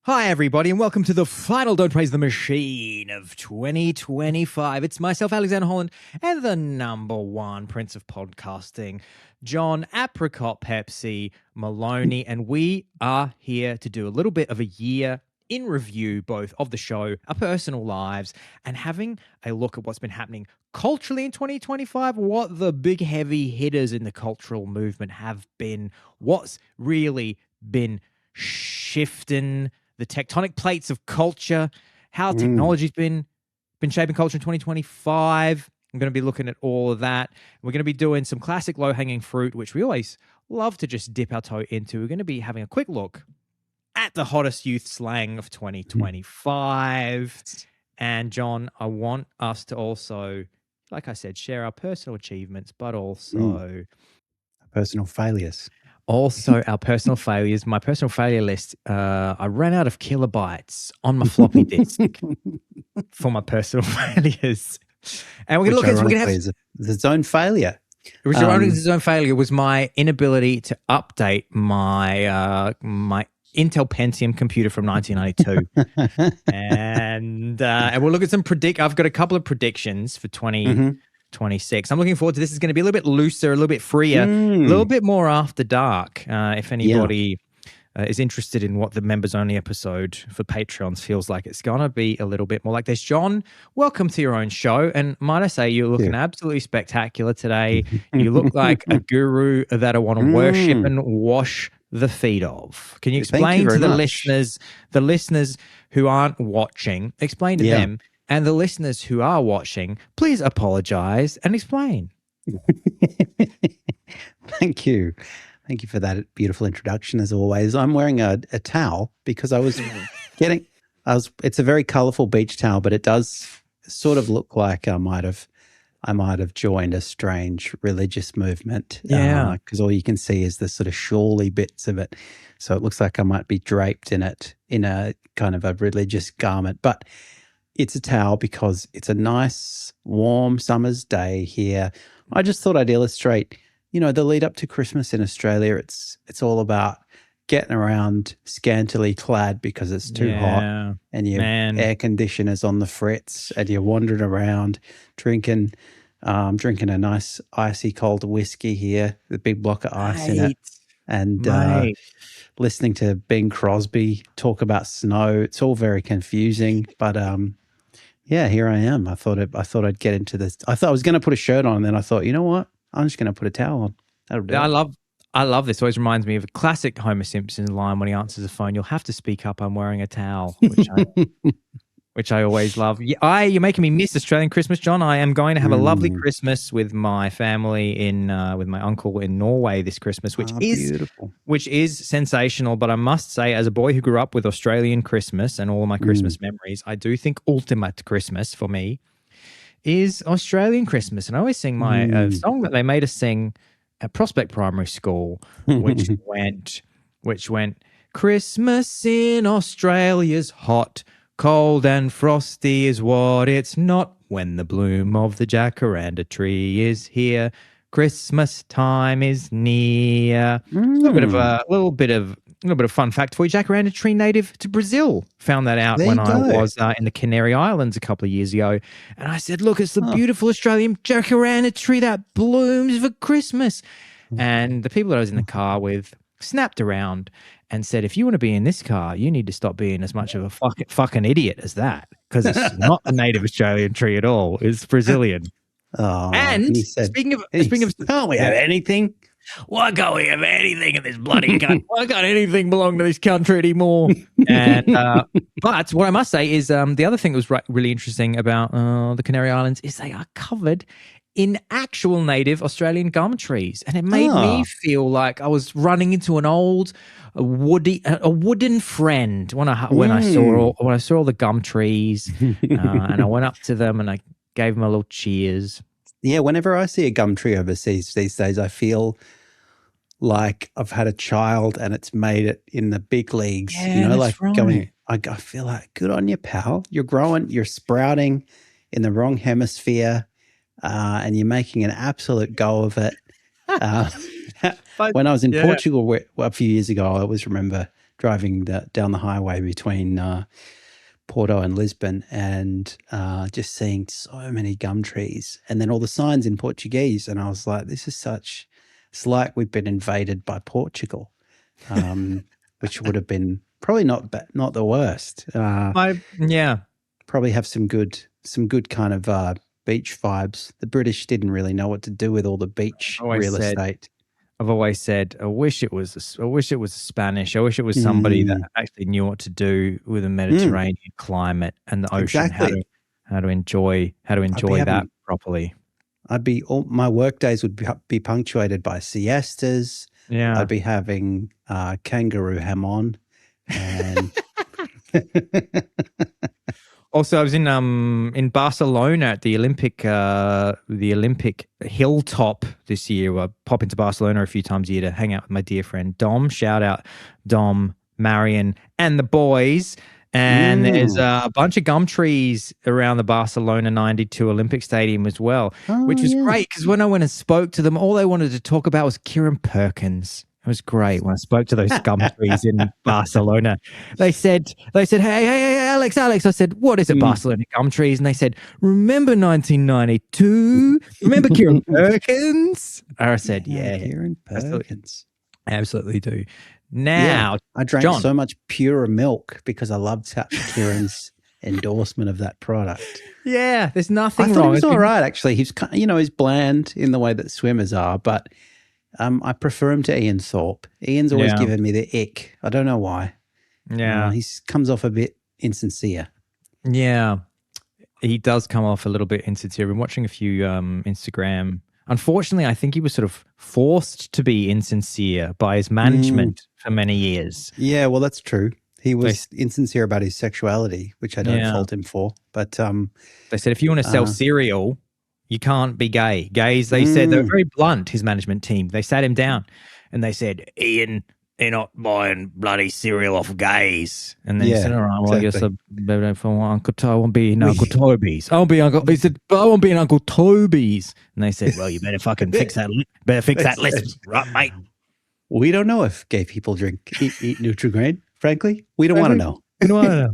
Hi, everybody, and welcome to the final Don't Praise the Machine of 2025. It's myself, Alexander Holland, and the number one prince of podcasting, John Apricot Pepsi Maloney, and we are here to do a little bit of a year in review, both of the show, our personal lives, and having a look at what's been happening culturally in 2025, what the big heavy hitters in the cultural movement have been, what's really been shifting the tectonic plates of culture, how technology's been shaping culture in 2025. I'm going to be looking at all of that. We're going to be doing some classic low-hanging fruit, which we always love to just dip our toe into. We're going to be having a quick look at the hottest youth slang of 2025. And John, I want us to also, like I said, share our personal achievements, but also personal failures. Also, our personal failures. My personal failure list, I ran out of kilobytes on my floppy disk for my personal failures. And we're going to look at this. We're going to have its own failure. Its own failure was my inability to update my my Intel Pentium computer from 1992. and we'll look at some I've got a couple of predictions for 2026. I'm looking forward to this. Is going to be a little bit looser, a little bit freer, a little bit more after dark. If anybody is interested in what the members only episode for Patreons feels like, it's going to be a little bit more like this. John, welcome to your own show. And might I say, you're looking absolutely spectacular today. You look like a guru that I want to worship and wash the feet of. Can you explain to the listeners who aren't watching, explain to them, and the listeners who are watching, please apologize and explain. Thank you. Thank you for that beautiful introduction, as always. I'm wearing a towel because I was it's a very colorful beach towel, but it does sort of look like I might have joined a strange religious movement. Yeah. Because all you can see is the sort of shawly bits of it. So it looks like I might be draped in it in a kind of a religious garment. But it's a towel because it's a nice, warm summer's day here. I just thought I'd illustrate, the lead up to Christmas in Australia. It's all about getting around scantily clad because it's too hot, and your air conditioner's on the fritz, and you're wandering around drinking a nice icy cold whiskey here, the big block of ice in it, and listening to Bing Crosby talk about snow. It's all very confusing, but here I am. I thought I'd get into this. I thought I was going to put a shirt on, and then I thought, you know what? I'm just going to put a towel on. That'll do it. I love this. Always reminds me of a classic Homer Simpson line when he answers the phone. You'll have to speak up. I'm wearing a towel, which I always love. You're making me miss Australian Christmas, John. I am going to have a lovely Christmas with my family with my uncle in Norway this Christmas, which is beautiful, which is sensational. But I must say, as a boy who grew up with Australian Christmas and all of my Christmas memories, I do think ultimate Christmas for me is Australian Christmas. And I always sing my song that they made us sing at Prospect Primary School, which went, Christmas in Australia's hot, cold and frosty is what it's not when the bloom of the jacaranda tree is here. Christmas time is near. A little bit of fun fact for you. Jacaranda tree native to Brazil. Found that out when I was in the Canary Islands a couple of years ago. And I said, look, it's the beautiful Australian jacaranda tree that blooms for Christmas. And the people that I was in the car with snapped around and said, if you want to be in this car, you need to stop being as much of a fucking idiot as that, because it's not a native Australian tree at all. It's Brazilian. Oh, and said, speaking of, can't we have anything? Why can't we have anything in this bloody country? Why can't anything belong to this country anymore? And but what I must say is the other thing that was really interesting about the Canary Islands is they are covered in actual native Australian gum trees, and it made me feel like I was running into an old wooden friend when I saw all the gum trees, and I went up to them and I gave them a little cheers. Yeah, whenever I see a gum tree overseas these days, I feel like I've had a child and it's made it in the big leagues. Yeah, like right. going, I feel like, good on you, pal. You're growing, you're sprouting in the wrong hemisphere, and you're making an absolute go of it. When I was in Portugal a few years ago, I always remember driving down the highway between Porto and Lisbon, and just seeing so many gum trees, and then all the signs in Portuguese, and I was like, "This is such." It's like we've been invaded by Portugal, which would have been probably not the worst. Yeah. Probably have some good kind of beach vibes. The British didn't really know what to do with all the beach real estate. I've always said, I wish it was Spanish. I wish it was somebody that actually knew what to do with the Mediterranean climate and the ocean. Exactly. How to enjoy that properly. My work days would be punctuated by siestas. Yeah. I'd be having kangaroo ham and also, I was in Barcelona at the Olympic hilltop this year. I pop into Barcelona a few times a year to hang out with my dear friend Dom. Shout out Dom, Marion, and the boys. And there's a bunch of gum trees around the Barcelona 92 Olympic Stadium as well, which was great because when I went and spoke to them, all they wanted to talk about was Kieran Perkins. It was great when I spoke to those gum trees in Barcelona. They said, hey, Alex. I said, what is it, Barcelona gum trees? And they said, remember 1992? Remember Kieran Perkins? I said, yeah. Kieran Perkins. Absolutely do. Now, I drank John. so much pure milk because I loved Kieran's endorsement of that product. Yeah, there's nothing wrong. I thought wrong. He was all right, actually. He's he's bland in the way that swimmers are, but I prefer him to Ian Thorpe. Ian's always given me the ick. I don't know why. Yeah. He comes off a bit insincere. Yeah. He does come off a little bit insincere. I've been watching a few Instagram. Unfortunately, I think he was sort of forced to be insincere by his management for many years. Yeah, well, that's true. He was insincere about his sexuality, which I don't fault him for. But they said, if you want to sell cereal, you can't be gay. Gays, they said, they were very blunt, his management team. They sat him down and they said, Ian, you're not buying bloody cereal off gays. And then he said, all right, well, exactly. I guess I won't be in Uncle Toby's. He said, but I won't be in Uncle Toby's. And they said, well, you better fucking fix that list, right, mate? We don't know if gay people eat Nutri-Grain, frankly. We don't want to know. We don't want to know.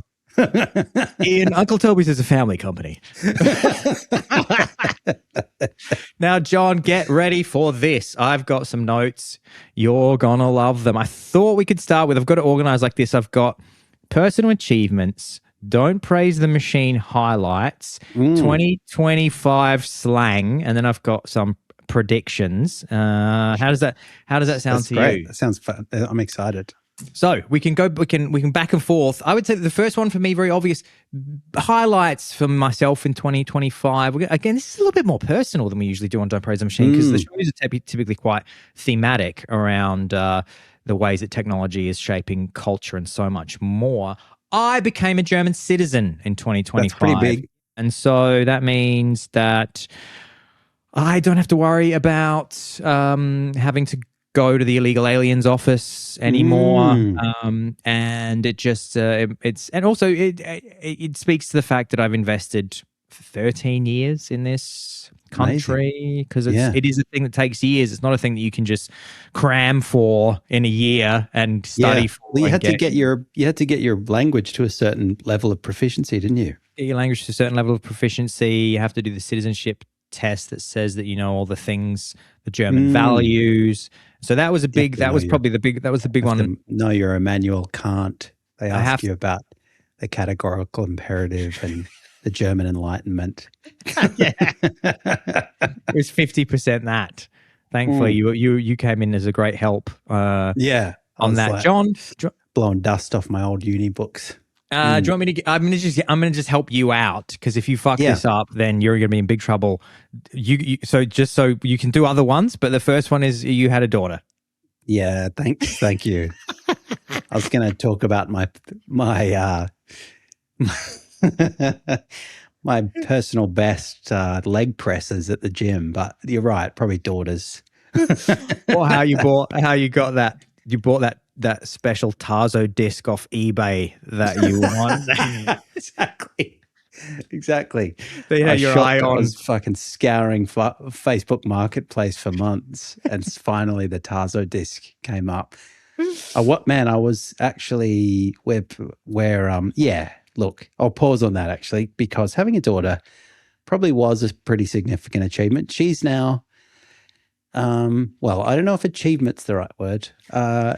Ian, Uncle Toby's is a family company. Now, John, get ready for this. I've got some notes. You're going to love them. I thought we could start with, I've got it organized like this. I've got personal achievements, don't praise the machine highlights, 2025 slang, and then I've got some predictions. How does that sound to great. you? That sounds fun. I'm excited. So we can back and forth. I would say the first one for me, very obvious, highlights for myself in 2025. Again, this is a little bit more personal than we usually do on Don't Praise the Machine because the shows are typically quite thematic around the ways that technology is shaping culture and so much more. I became a German citizen in 2025. That's pretty big. And so that means that I don't have to worry about having to go to the illegal aliens office anymore, and it just it speaks to the fact that I've invested 13 years in this country because it is a thing that takes years. It's not a thing that you can just cram for in a year and study for. Well, you had to get your language to a certain level of proficiency, didn't you? Get your language to a certain level of proficiency. You have to do the citizenship test that says that you know all the things, the German values. So that was the big one. No, you're Immanuel Kant. They ask you about the categorical imperative and the German Enlightenment. Yeah. It was 50% that. Thankfully, you came in as a great help. On that, like John, blowing dust off my old uni books. Do you want me to? I'm gonna just help you out because if you fuck this up, then you're gonna be in big trouble. So just so you can do other ones, but the first one is you had a daughter. Yeah, thank you. I was gonna talk about my my personal best leg presses at the gym, but you're right, probably daughters. Or how you got that? You bought that special Tarzo disc off eBay that you want. Exactly. They had your eye on. I was fucking scouring Facebook Marketplace for months, and finally the Tarzo disc came up. What man? I was actually yeah. Look, I'll pause on that actually because having a daughter probably was a pretty significant achievement. She's now, well, I don't know if achievement's the right word. I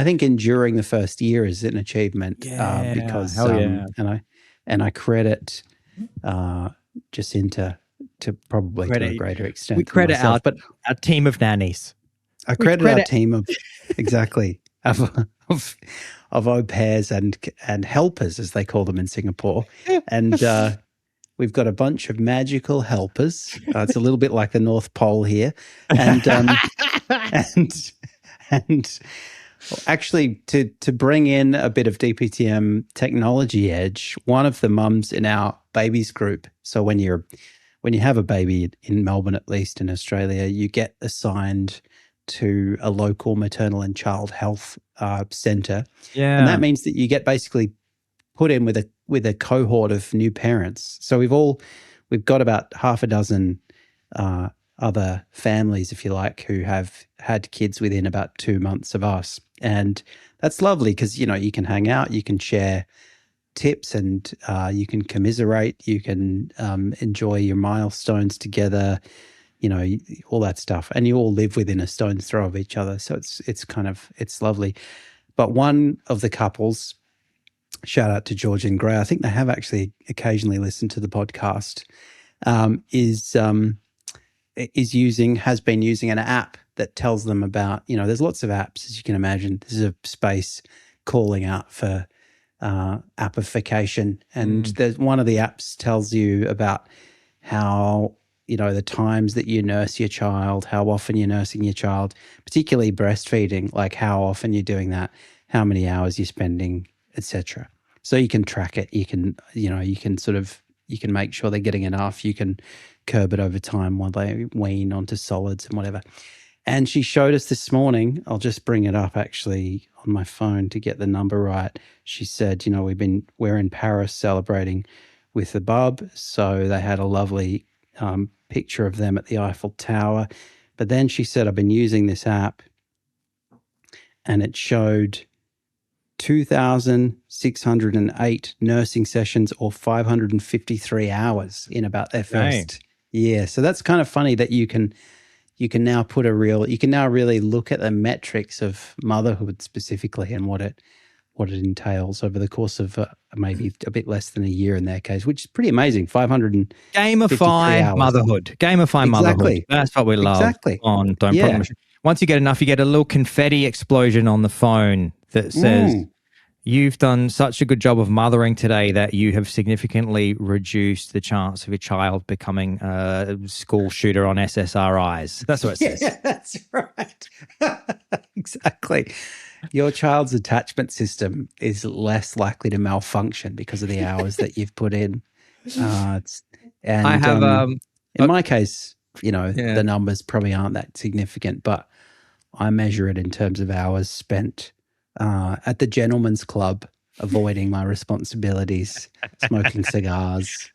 think enduring the first year is an achievement because hell yeah. and I credit Jacinta to probably to a greater We extent than credit myself, but our team of nannies. I We credit our credit team of exactly of au pairs and helpers as they call them in Singapore, and we've got a bunch of magical helpers. It's a little bit like the North Pole here, and and and actually to bring in a bit of DPTM technology edge. One of the mums in our babies group. So when you have a baby in Melbourne, at least in Australia, you get assigned to a local maternal and child health centre, and that means that you get basically put in with a cohort of new parents. So we've got about half a dozen other families, if you like, who have had kids within about 2 months of us, and that's lovely because you can hang out, you can share tips, and you can commiserate, you can enjoy your milestones together, all that stuff, and you all live within a stone's throw of each other. So it's lovely. But one of the couples, shout out to George and Gray, I think they have actually occasionally listened to the podcast, has been using an app that tells them about, there's lots of apps, as you can imagine. This is a space calling out for appification. And there's one of the apps tells you about how, the times that you nurse your child, how often you're nursing your child, particularly breastfeeding, like how often you're doing that, how many hours you're spending, etc. So you can track it. You can, you can make sure they're getting enough. You can curb it over time while they wean onto solids and whatever. And she showed us this morning, I'll just bring it up actually on my phone to get the number right. She said, we're in Paris celebrating with the bub. So they had a lovely picture of them at the Eiffel Tower. But then she said, I've been using this app, and it showed 2,608 nursing sessions or 553 hours in about their first year. So that's kind of funny that you can now really look at the metrics of motherhood specifically and what it entails over the course of maybe a bit less than a year in their case, which is pretty amazing. 553 hours. Motherhood. Gamify motherhood. That's what we love. Exactly. Once you get enough, you get a little confetti explosion on the phone that says, you've done such a good job of mothering today that you have significantly reduced the chance of your child becoming a school shooter on SSRIs. That's what it says. Yeah, that's right. Exactly. Your child's attachment system is less likely to malfunction because of the hours that you've put in. In my case, the numbers probably aren't that significant, but I measure it in terms of hours spent at the gentleman's club, avoiding my responsibilities, smoking cigars.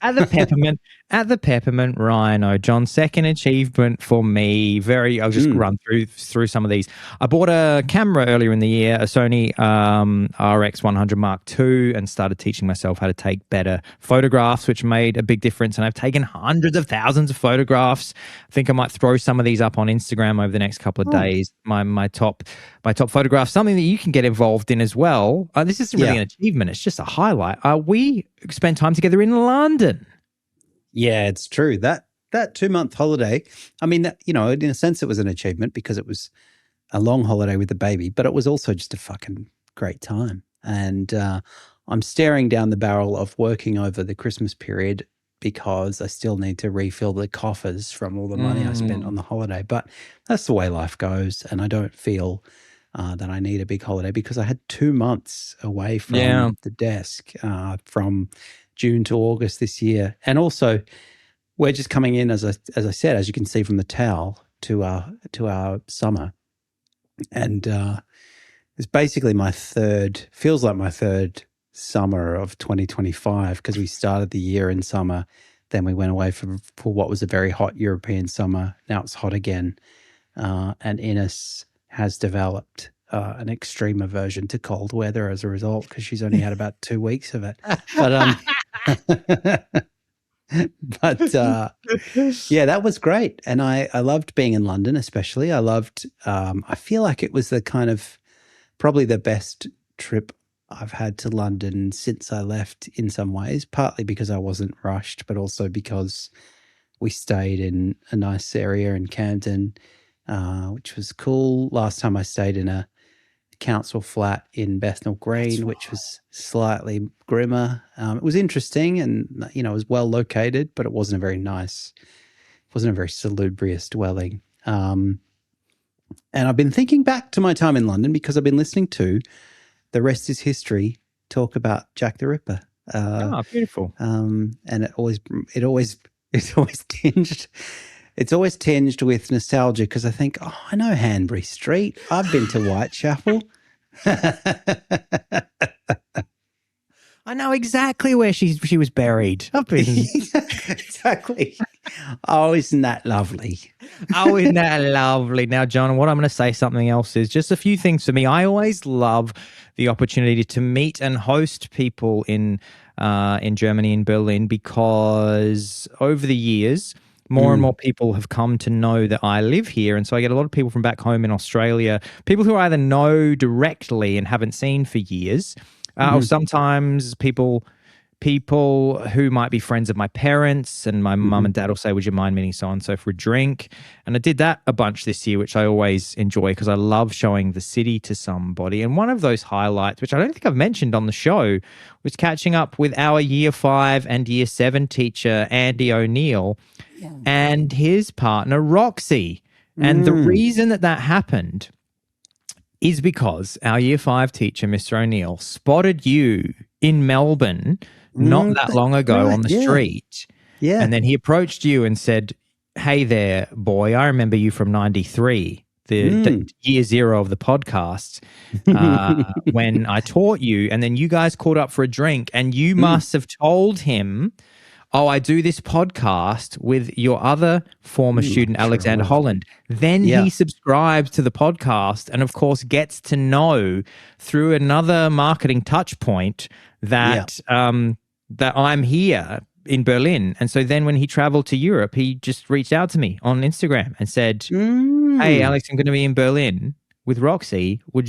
At the Peppermint Rhino, John, second achievement for me. I'll just run through some of these. I bought a camera earlier in the year, a Sony RX100 Mark II, and started teaching myself how to take better photographs, which made a big difference. And I've taken hundreds of thousands of photographs. I think I might throw some of these up on Instagram over the next couple of days. My top photographs, something that you can get involved in as well. This isn't really an achievement. It's just a highlight. We spent time together in London. Yeah, it's true. That 2-month holiday, I mean, that, in a sense it was an achievement because it was a long holiday with the baby, but it was also just a fucking great time. And I'm staring down the barrel of working over the Christmas period because I still need to refill the coffers from all the money I spent on the holiday. But that's the way life goes, and I don't feel that I need a big holiday because I had 2 months away from the desk from June to August this year. And also, we're just coming in, as I said, as you can see from the towel, to our summer. And it's basically feels like my third summer of 2025 because we started the year in summer. Then we went away for what was a very hot European summer. Now it's hot again. And Innes has developed an extreme aversion to cold weather as a result, because she's only had about 2 weeks of it. But yeah, that was great, and I loved being in London, especially. I loved. I feel like it was the kind of probably the best trip I've had to London since I left. In some ways, partly because I wasn't rushed, but also because we stayed in a nice area in Camden, which was cool. Last time I stayed in a council flat in Bethnal Green, which was slightly grimmer. It was interesting, and it was well located, but it wasn't a very salubrious dwelling. And I've been thinking back to my time in London because I've been listening to The Rest Is History talk about Jack the Ripper. Beautiful. And it always tinged with nostalgia, because I think, I know Hanbury Street. I've been to Whitechapel. I know exactly where she was buried. I've been Exactly. Oh, isn't that lovely? Oh, isn't that lovely? Now, John, what I'm going to say something else is just a few things for me. I always love the opportunity to meet and host people in Germany, in Berlin, because over the years, more and more people have come to know that I live here. And so I get a lot of people from back home in Australia, people who I either know directly and haven't seen for years, or sometimes people who might be friends of my parents, and my mum and dad will say, would you mind meeting so-and-so for a drink? And I did that a bunch this year, which I always enjoy because I love showing the city to somebody. And one of those highlights, which I don't think I've mentioned on the show, was catching up with our Year 5 and Year 7 teacher, Andy O'Neill, and his partner, Roxy. And the reason that happened is because our Year 5 teacher, Mr. O'Neill, spotted you in Melbourne not that long ago on the street. Yeah. And then he approached you and said, hey there, boy, I remember you from 93, the year 0 of the podcast, when I taught you. And then you guys caught up for a drink, and you must have told him, oh, I do this podcast with your other former student, Alexander Holland. Then he subscribes to the podcast and, of course, gets to know through another marketing touch point that that I'm here in Berlin. And so then when he traveled to Europe, he just reached out to me on Instagram and said, hey, Alex, I'm going to be in Berlin with Roxy. Would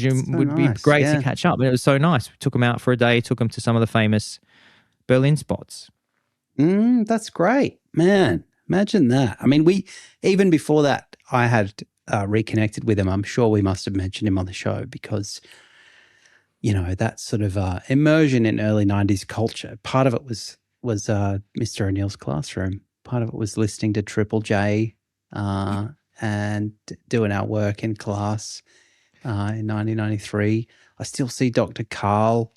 be great to catch up. And it was so nice. We took him out for a day, took him to some of the famous Berlin spots. That's great, man. Imagine that. I mean, even before that, I had reconnected with him. I'm sure we must have mentioned him on the show because, that sort of immersion in early 90s culture. Part of it was Mr. O'Neill's classroom. Part of it was listening to Triple J and doing our work in class in 1993. I still see Dr. Carl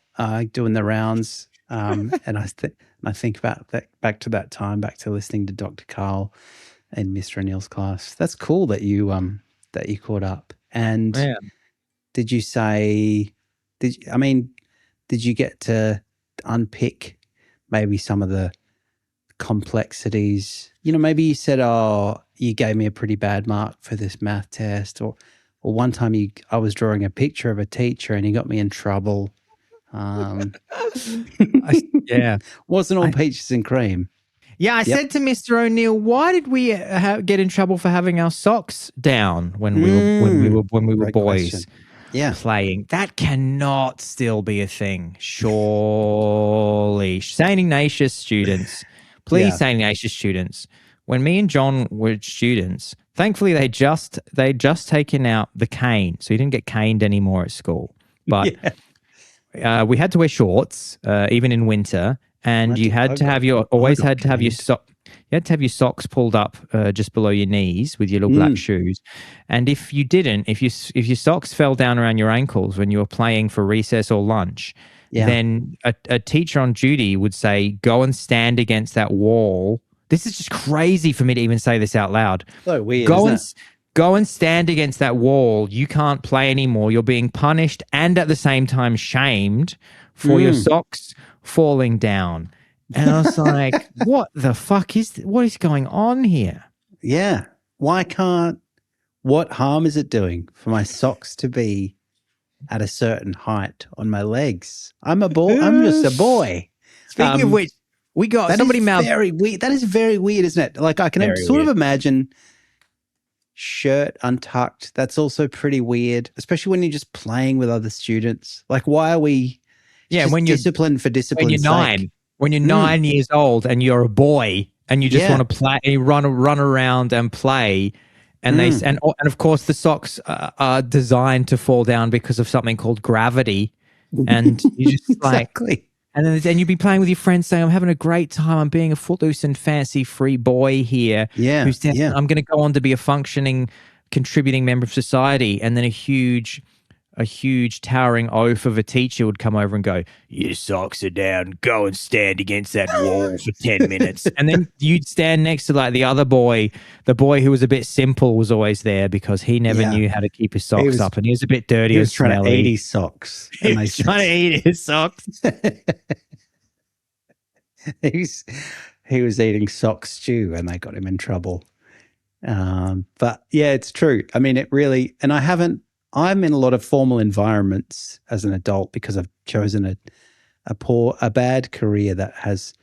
doing the rounds, and I think about that, back to that time, back to listening to Dr. Carl in Mr. O'Neill's class. That's cool that you caught up. And did you say? Did you get to unpick maybe some of the complexities? Maybe you said, "Oh, you gave me a pretty bad mark for this math test," or one time I was drawing a picture of a teacher and he got me in trouble. Wasn't all peaches and cream. Yeah, I said to Mr. O'Neill, why did we get in trouble for having our socks down when we were boys? Question. Playing? That cannot still be a thing, surely. St. Ignatius students, please, St. Ignatius students. When me and John were students, thankfully they just taken out the cane, so you didn't get caned anymore at school. But we had to wear shorts even in winter, and you had to have your socks pulled up just below your knees with your little black shoes. And if you didn't, if your socks fell down around your ankles when you were playing for recess or lunch, then a teacher on duty would say, go and stand against that wall. This is just crazy for me to even say this out loud. So weird, Go and stand against that wall. You can't play anymore. You're being punished and at the same time shamed for your socks falling down. And I was like, what is going on here? Yeah. What harm is it doing for my socks to be at a certain height on my legs. I'm a boy. I'm just a boy. Speaking of which, we got That somebody is mouth. very weird. That is very weird, isn't it? Like I can Very sort weird. of imagine shirt untucked. That's also pretty weird, especially when you're just playing with other students. Like, why are we just when discipline for discipline's sake? when you're 9 years old and you're a boy and you just Yeah. want to play, and you run around and play, and and of course the socks are designed to fall down because of something called gravity, and you just Exactly. and then you'd be playing with your friends saying, I'm having a great time. I'm being a footloose and fancy free boy here. Yeah. Who's I'm going to go on to be a functioning, contributing member of society. And then a huge towering oaf of a teacher would come over and go, your socks are down. Go and stand against that wall for 10 minutes. And then you'd stand next to like the other boy. The boy who was a bit simple was always there because he never knew how to keep his socks up. And he was a bit dirty He and was trying smelly. to eat his socks. He was trying to eat his socks. He was eating sock stew and they got him in trouble. But yeah, it's true. I mean, it really, and I'm in a lot of formal environments as an adult because I've chosen a bad career that has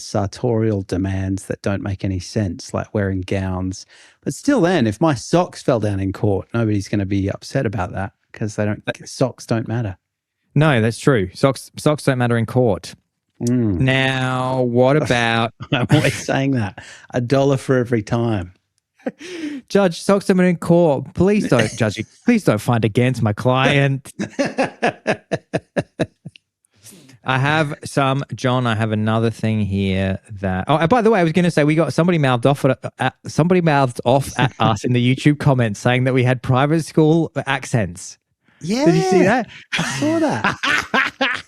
sartorial demands that don't make any sense, like wearing gowns. But still then, if my socks fell down in court, nobody's going to be upset about that because socks don't matter. No, that's true. Socks don't matter in court. Now, what about... I'm always saying that. $1 for every time. Judge, socks don't matter in court. Please don't judge it. Please don't find against my client. I have another thing here that... Oh, by the way, I was going to say we got somebody mouthed off at us in the YouTube comments saying that we had private school accents. Yeah. Did you see that? I saw that.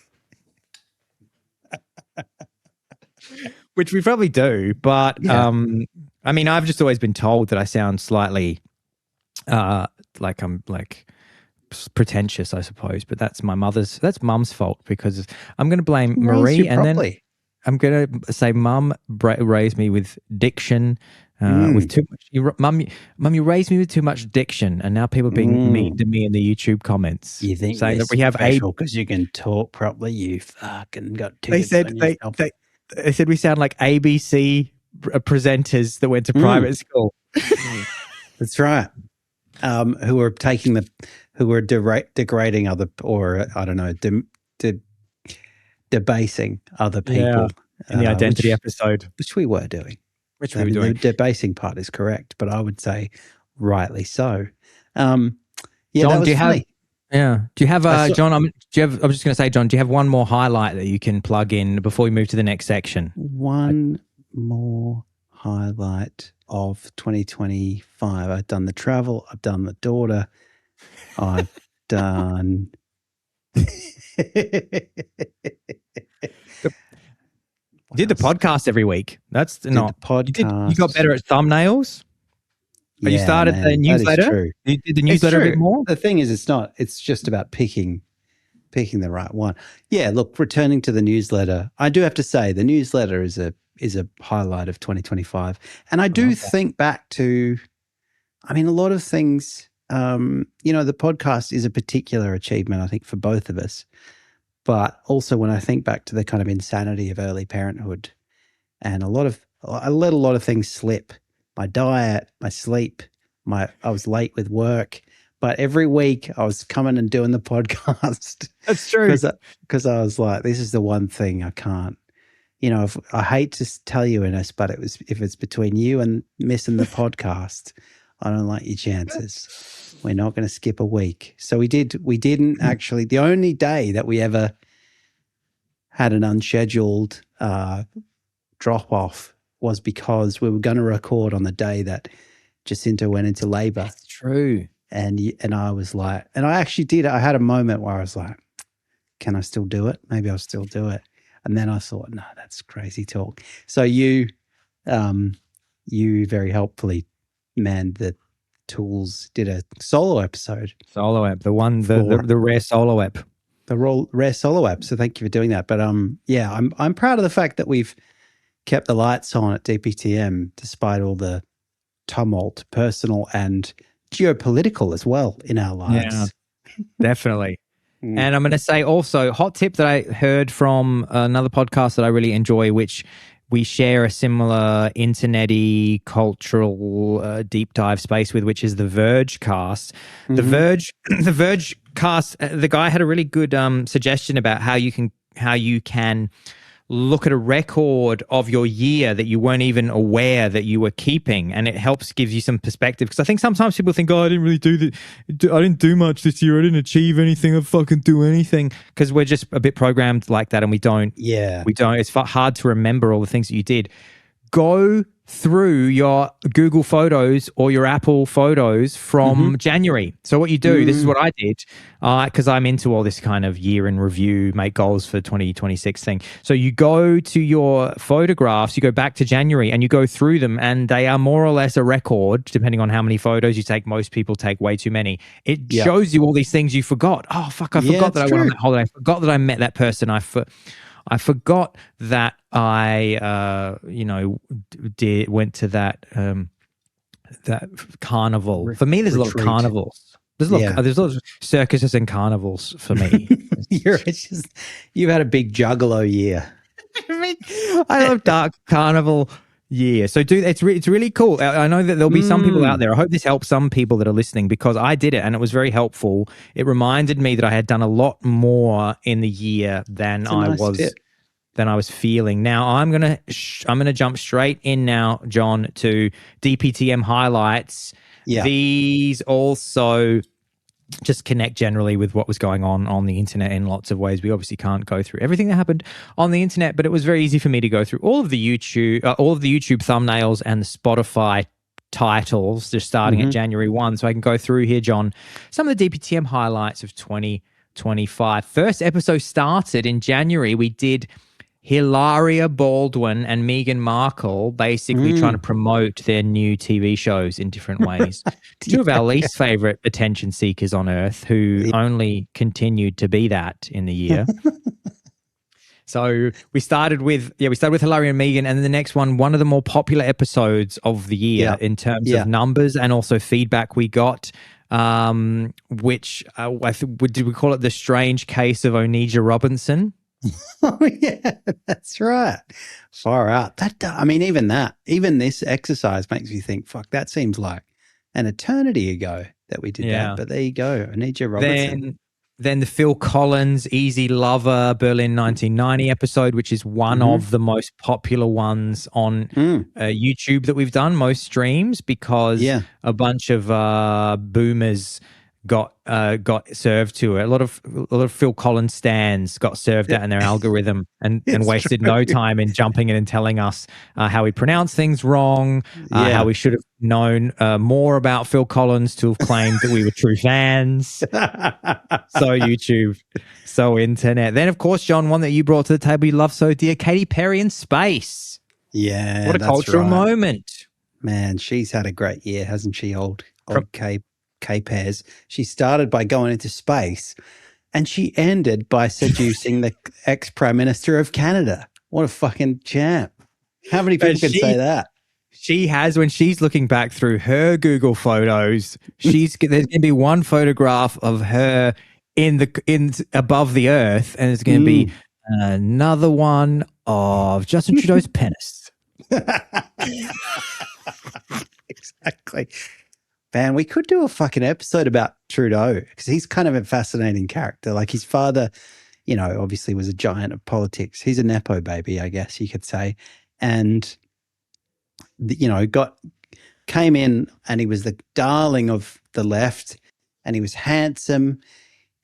Which we probably do, but Yeah. I mean, I've just always been told that I sound slightly like I'm like pretentious, I suppose, but that's mum's fault because I'm going to blame Marie, and then I'm going to say mum raised me with diction, with too much. Mum, you raised me with too much diction, and now people are being mean to me in the YouTube comments. You think saying that we have because you can talk properly? You fucking got two. They said we sound like ABC presenters that went to private school. That's right. Who are degrading other, or I don't know, debasing other people in the identity episode, which we were doing. The debasing part is correct, but I would say rightly so. John, that was funny. Do you have John? I'm just going to say, John, do you have one more highlight that you can plug in before we move to the next section? One more highlight of 2025. I've done the travel. I've done the daughter. I've done. You did the podcast every week. That's not the podcast. You got better at thumbnails. You started the newsletter. You did the newsletter a bit more. The thing is, it's just about picking the right one. Yeah, look, returning to the newsletter, I do have to say the newsletter is a highlight of 2025. And I do think back to, I mean, a lot of things, the podcast is a particular achievement, I think, for both of us. But also when I think back to the kind of insanity of early parenthood, and I let a lot of things slip. My diet, my sleep, I was late with work, but every week I was coming and doing the podcast. That's true. Because I was like, this is the one thing I can't. If I hate to tell you, Ines, but if it's between you and missing the podcast, I don't like your chances. We're not going to skip a week. So we didn't actually. The only day that we ever had an unscheduled drop off was because we were going to record on the day that Jacinta went into labor. That's true. And I was like, and I actually did. I had a moment where I was like, can I still do it? Maybe I'll still do it. And then I thought, no, that's crazy talk. So you very helpfully manned the tools, did a solo episode. Solo app, the rare solo app. The rare solo app. So thank you for doing that. But I'm proud of the fact that we've kept the lights on at DPTM despite all the tumult, personal and geopolitical as well, in our lives. Definitely. Mm. And I'm going to say also, hot tip that I heard from another podcast that I really enjoy, which we share a similar internet-y cultural deep dive space with, which is the Verge cast. The Mhm. Verge, the Verge cast. The guy had a really good suggestion about how you can look at a record of your year that you weren't even aware that you were keeping, and it helps give you some perspective. Because I think sometimes people think, oh, I didn't really I didn't do much this year, I didn't achieve anything, I fucking do anything, because we're just a bit programmed like that, and we don't Yeah. it's hard to remember all the things that you did. Go through your Google Photos or your Apple Photos from January. So what you do, this is what I did, because I'm into all this kind of year in review, make goals for 2026 thing. So you go to your photographs, you go back to January and you go through them, and they are more or less a record, depending on how many photos you take. Most people take way too many. It shows you all these things you forgot. Oh, fuck, I forgot that I went on that holiday. I forgot that I met that person. I forgot that I, went to that carnival. For me, there's a lot of carnivals. There's a lot of circuses and carnivals for me. You've had a big juggalo year. I love dark carnival year. So it's really cool. I know that there'll be some people out there. I hope this helps some people that are listening, because I did it and it was very helpful. It reminded me that I had done a lot more in the year than I was feeling. Now I'm gonna jump straight in now, John, to DPTM highlights. Yeah. These also just connect generally with what was going on the internet in lots of ways. We obviously can't go through everything that happened on the internet, but it was very easy for me to go through all of the YouTube thumbnails and the Spotify titles, just starting at January 1. So I can go through here, John, some of the DPTM highlights of 2025. First episode started in January. We did Hilaria Baldwin and Meghan Markle basically trying to promote their new TV shows in different ways. Two of our least favorite attention seekers on earth, who only continued to be that in the year. So we started with Hilaria and Meghan, and then the next one of the more popular episodes of the year in terms of numbers and also feedback we got. Which did we call it the strange case of Onija Robinson? Oh yeah, that's right. Far out. Even this exercise makes me think, fuck, that seems like an eternity ago that we did that. But there you go. Onija Robinson. Then the Phil Collins Easy Lover Berlin 1990 episode, which is one of the most popular ones on YouTube that we've done, most streams, because a bunch of boomers got served to it. A lot of Phil Collins stans got served that in their algorithm and wasted no time in jumping in and telling us how we pronounce things wrong, how we should have known more about Phil Collins to have claimed that we were true fans. So YouTube, so internet. Then, of course, John, one that you brought to the table you love so dear, Katy Perry in space. Yeah, what a cultural moment. Man, she's had a great year, hasn't she, old K-Pairs. She started by going into space and she ended by seducing the ex-Prime Minister of Canada. What a fucking champ. How many people can say that? She has, when she's looking back through her Google Photos, there's going to be one photograph of her in above the earth, and there's going to be another one of Justin Trudeau's penis. Exactly. Man, we could do a fucking episode about Trudeau, because he's kind of a fascinating character. Like, his father, obviously was a giant of politics. He's a Nepo baby, I guess you could say. And, came in and he was the darling of the left and he was handsome.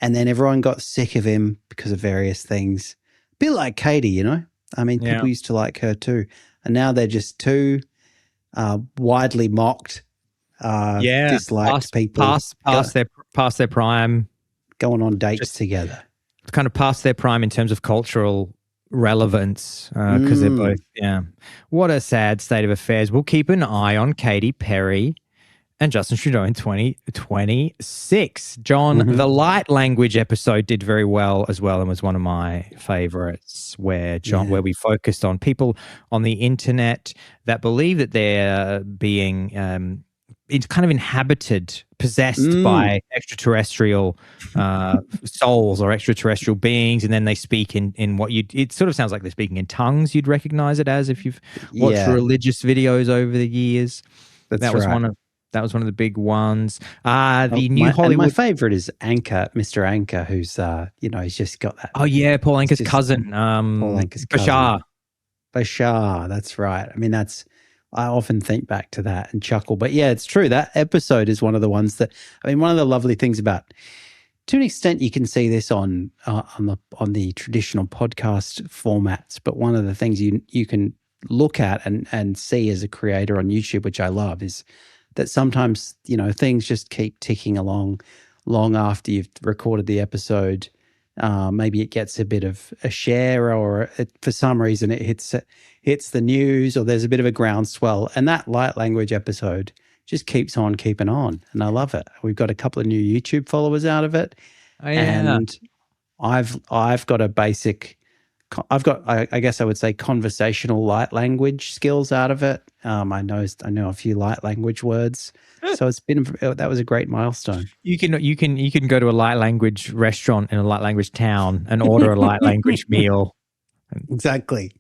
And then everyone got sick of him because of various things. A bit like Katie, people used to like her too. And now they're just too widely mocked. Disliked people past their prime, going on dates together, kind of past their prime in terms of cultural relevance, because they're both what a sad state of affairs. We'll keep an eye on Katy Perry and Justin Trudeau in 2026. John, the light language episode did very well as well, and was one of my favorites, where we focused on people on the internet that believe that they're being it's kind of inhabited, possessed Mm. by extraterrestrial souls or extraterrestrial beings, and then they speak in what you. It sort of sounds like they're speaking in tongues. You'd recognize it as if you've watched Yeah, religious videos over the years. that's That was right. one of the big ones. Oh, The new my Hollywood. favorite is Anchor, Mr. Anchor, who's he's just got that. Oh yeah, Paul He's Anka's just cousin, Paul Anka's cousin. Bashar. Bashar, that's right. I mean, I often think back to that and chuckle. But yeah, it's true. That episode is one of the ones that, I mean, one of the lovely things about, to an extent, you can see this on the traditional podcast formats. But one of the things you can look at and see as a creator on YouTube, which I love, is that sometimes things just keep ticking along long after you've recorded the episode. Maybe it gets a bit of a share, or for some reason it hits the news, or there's a bit of a groundswell, and that light language episode just keeps on keeping on, and I love it. We've got a couple of new YouTube followers out of it, Oh yeah. and I've got a basic. I've got, I guess I would say, conversational light language skills out of it. I know a few light language words, so that was a great milestone. You can go to a light language restaurant in a light language town and order a light language meal. Exactly.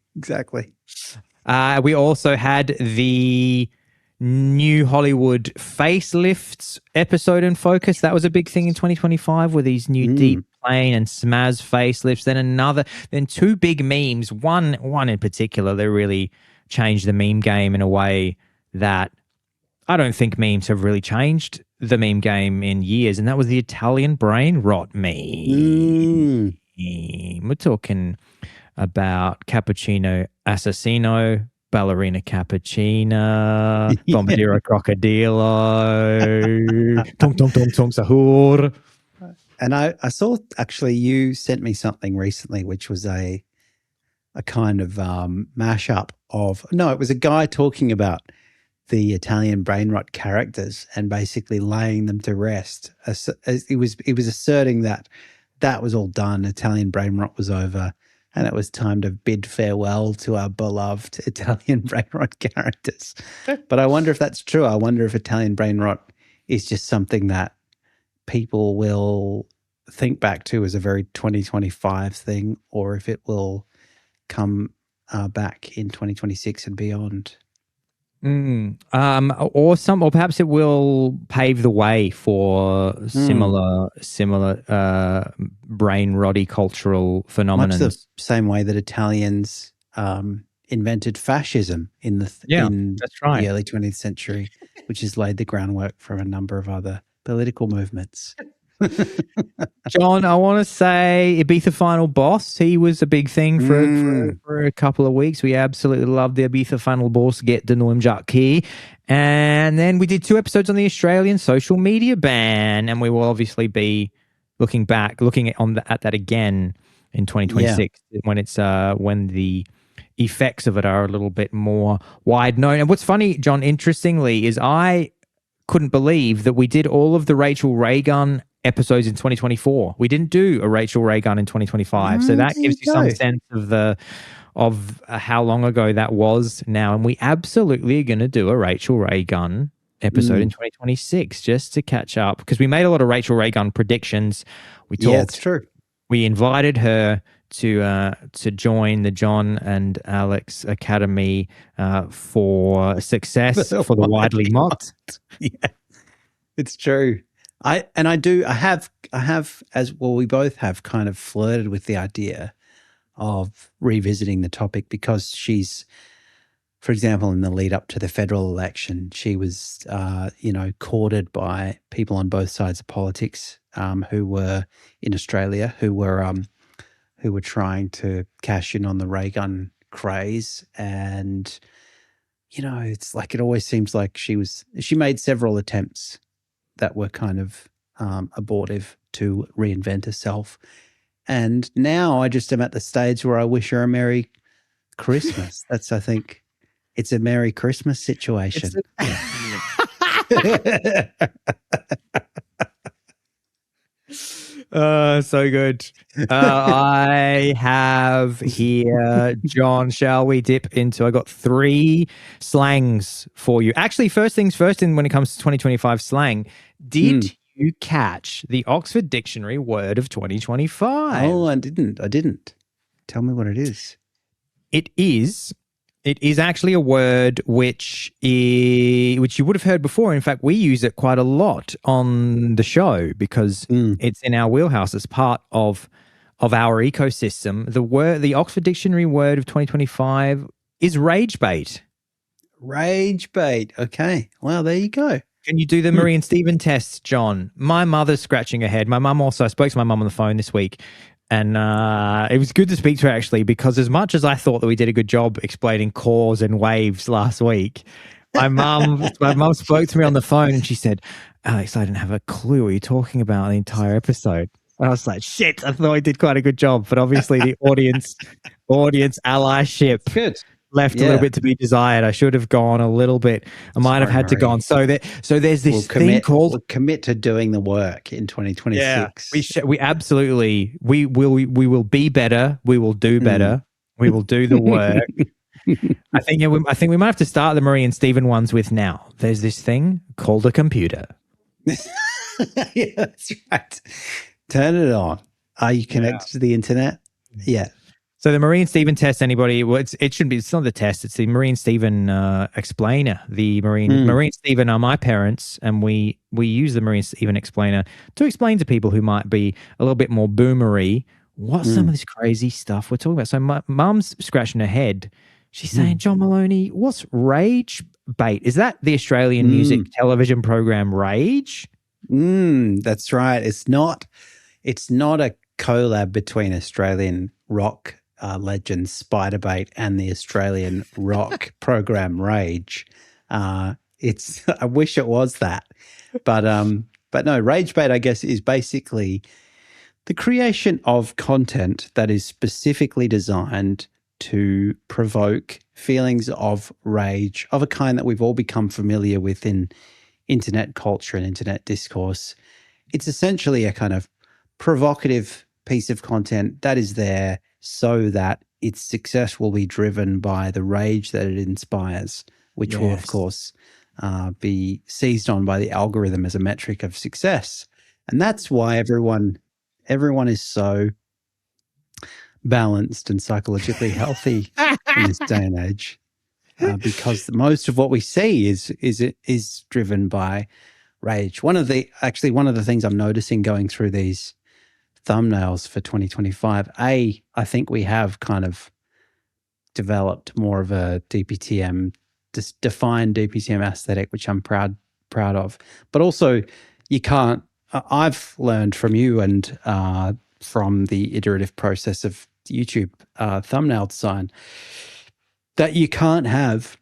We also had the new Hollywood facelifts episode in focus. That was a big thing in 2025 with these new deep plane and smaz facelifts. Then two big memes. One in particular that really changed the meme game in a way that I don't think memes have really changed the meme game in years, and that was the Italian brain rot meme. We're talking about cappuccino assassino, ballerina cappuccina, bombardiro crocodilo, tong tong tong tong sahur. And I saw, actually, you sent me something recently, which was a kind of mashup of, no, it was a guy talking about the Italian brain rot characters and basically laying them to rest. It was asserting that was all done. Italian brain rot was over, and it was time to bid farewell to our beloved Italian brain rot characters. But I wonder if that's true. I wonder if Italian brain rot is just something that people will think back to as a very 2025 thing, or if it will come back in 2026 and beyond. Or perhaps it will pave the way for similar brain rotty cultural phenomena. Much the same way that Italians invented fascism in the that's right. the early 20th century, which has laid the groundwork for a number of other political movements. John, I want to say Ibiza Final Boss. He was a big thing for a couple of weeks. We absolutely loved the Ibiza Final Boss, Get the Noam Jacques. And then we did 2 episodes on the Australian social media ban. And we will obviously be looking at that again in 2026 when the effects of it are a little bit more wide known. And what's funny, John, interestingly, is I couldn't believe that we did all of the Rachel Reagan episodes in 2024. We didn't do a Rachel Reagan in 2025. So that gives you some sense of how long ago that was now. And we absolutely are going to do a Rachel Reagan episode in 2026 just to catch up, because we made a lot of Rachel Reagan predictions. We talked. Yeah, it's true. We invited her to join the John and Alex Academy for success for the widely mocked. Yeah, it's true. I have as well. We both have kind of flirted with the idea of revisiting the topic, because she's, for example, in the lead up to the federal election, she was, courted by people on both sides of politics who were in Australia, who were trying to cash in on the ray gun craze. And, it's like, it always seems like she made several attempts that were kind of abortive to reinvent herself. And now I just am at the stage where I wish her a Merry Christmas. I think it's a Merry Christmas situation. So good. I have here, John, shall we dip into, I got 3 slangs for you. Actually, first things first, when it comes to 2025 slang, did you catch the Oxford Dictionary word of 2025? Oh, I didn't. Tell me what it is. It is actually a word which you would have heard before. In fact, we use it quite a lot on the show because it's in our wheelhouse. It's part of our ecosystem. The Oxford Dictionary word of 2025 is rage bait. Rage bait. Okay. Well, there you go. Can you do the Marie and Stephen test, John? My mother's scratching her head. My mum also, I spoke to my mum on the phone this week. And it was good to speak to her, actually, because as much as I thought that we did a good job explaining cores and waves last week, my mum spoke to me on the phone and she said, Alex, I didn't have a clue what you're talking about the entire episode. And I was like, shit, I thought I did quite a good job. But obviously the audience allyship left a little bit to be desired. I should have gone a little bit. I might have had to go on. So there's this thing called... We'll commit to doing the work in 2026. Yeah, we absolutely, we will be better. We will do better. We will do the work. I think we might have to start the Marie and Stephen ones with now. There's this thing called a computer. Yeah, that's right. Turn it on. Are you connected to the internet? Yeah. So the Marie and Stephen test, anybody? Well, it's not the test. It's the Marie and Stephen explainer. The Marie and Stephen are my parents, and we use the Marie and Stephen explainer to explain to people who might be a little bit more boomery what some of this crazy stuff we're talking about. So my mum's scratching her head. She's saying, John Maloney, what's rage bait? Is that the Australian music television program Rage? That's right. It's not a collab between Australian rock legend Spiderbait and the Australian rock program Rage. I wish it was that, but no, Rage Bait, I guess, is basically the creation of content that is specifically designed to provoke feelings of rage of a kind that we've all become familiar with in internet culture and internet discourse. It's essentially a kind of provocative piece of content that is there so that its success will be driven by the rage that it inspires, which will, of course, be seized on by the algorithm as a metric of success. And that's why everyone is so balanced and psychologically healthy in this day and age, because most of what we see is driven by rage. One of the things I'm noticing going through these thumbnails for 2025, I think we have kind of developed more of a DPTM, defined DPTM aesthetic, which I'm proud of. But also, you can't. I've learned from you and from the iterative process of YouTube thumbnail design that you can't have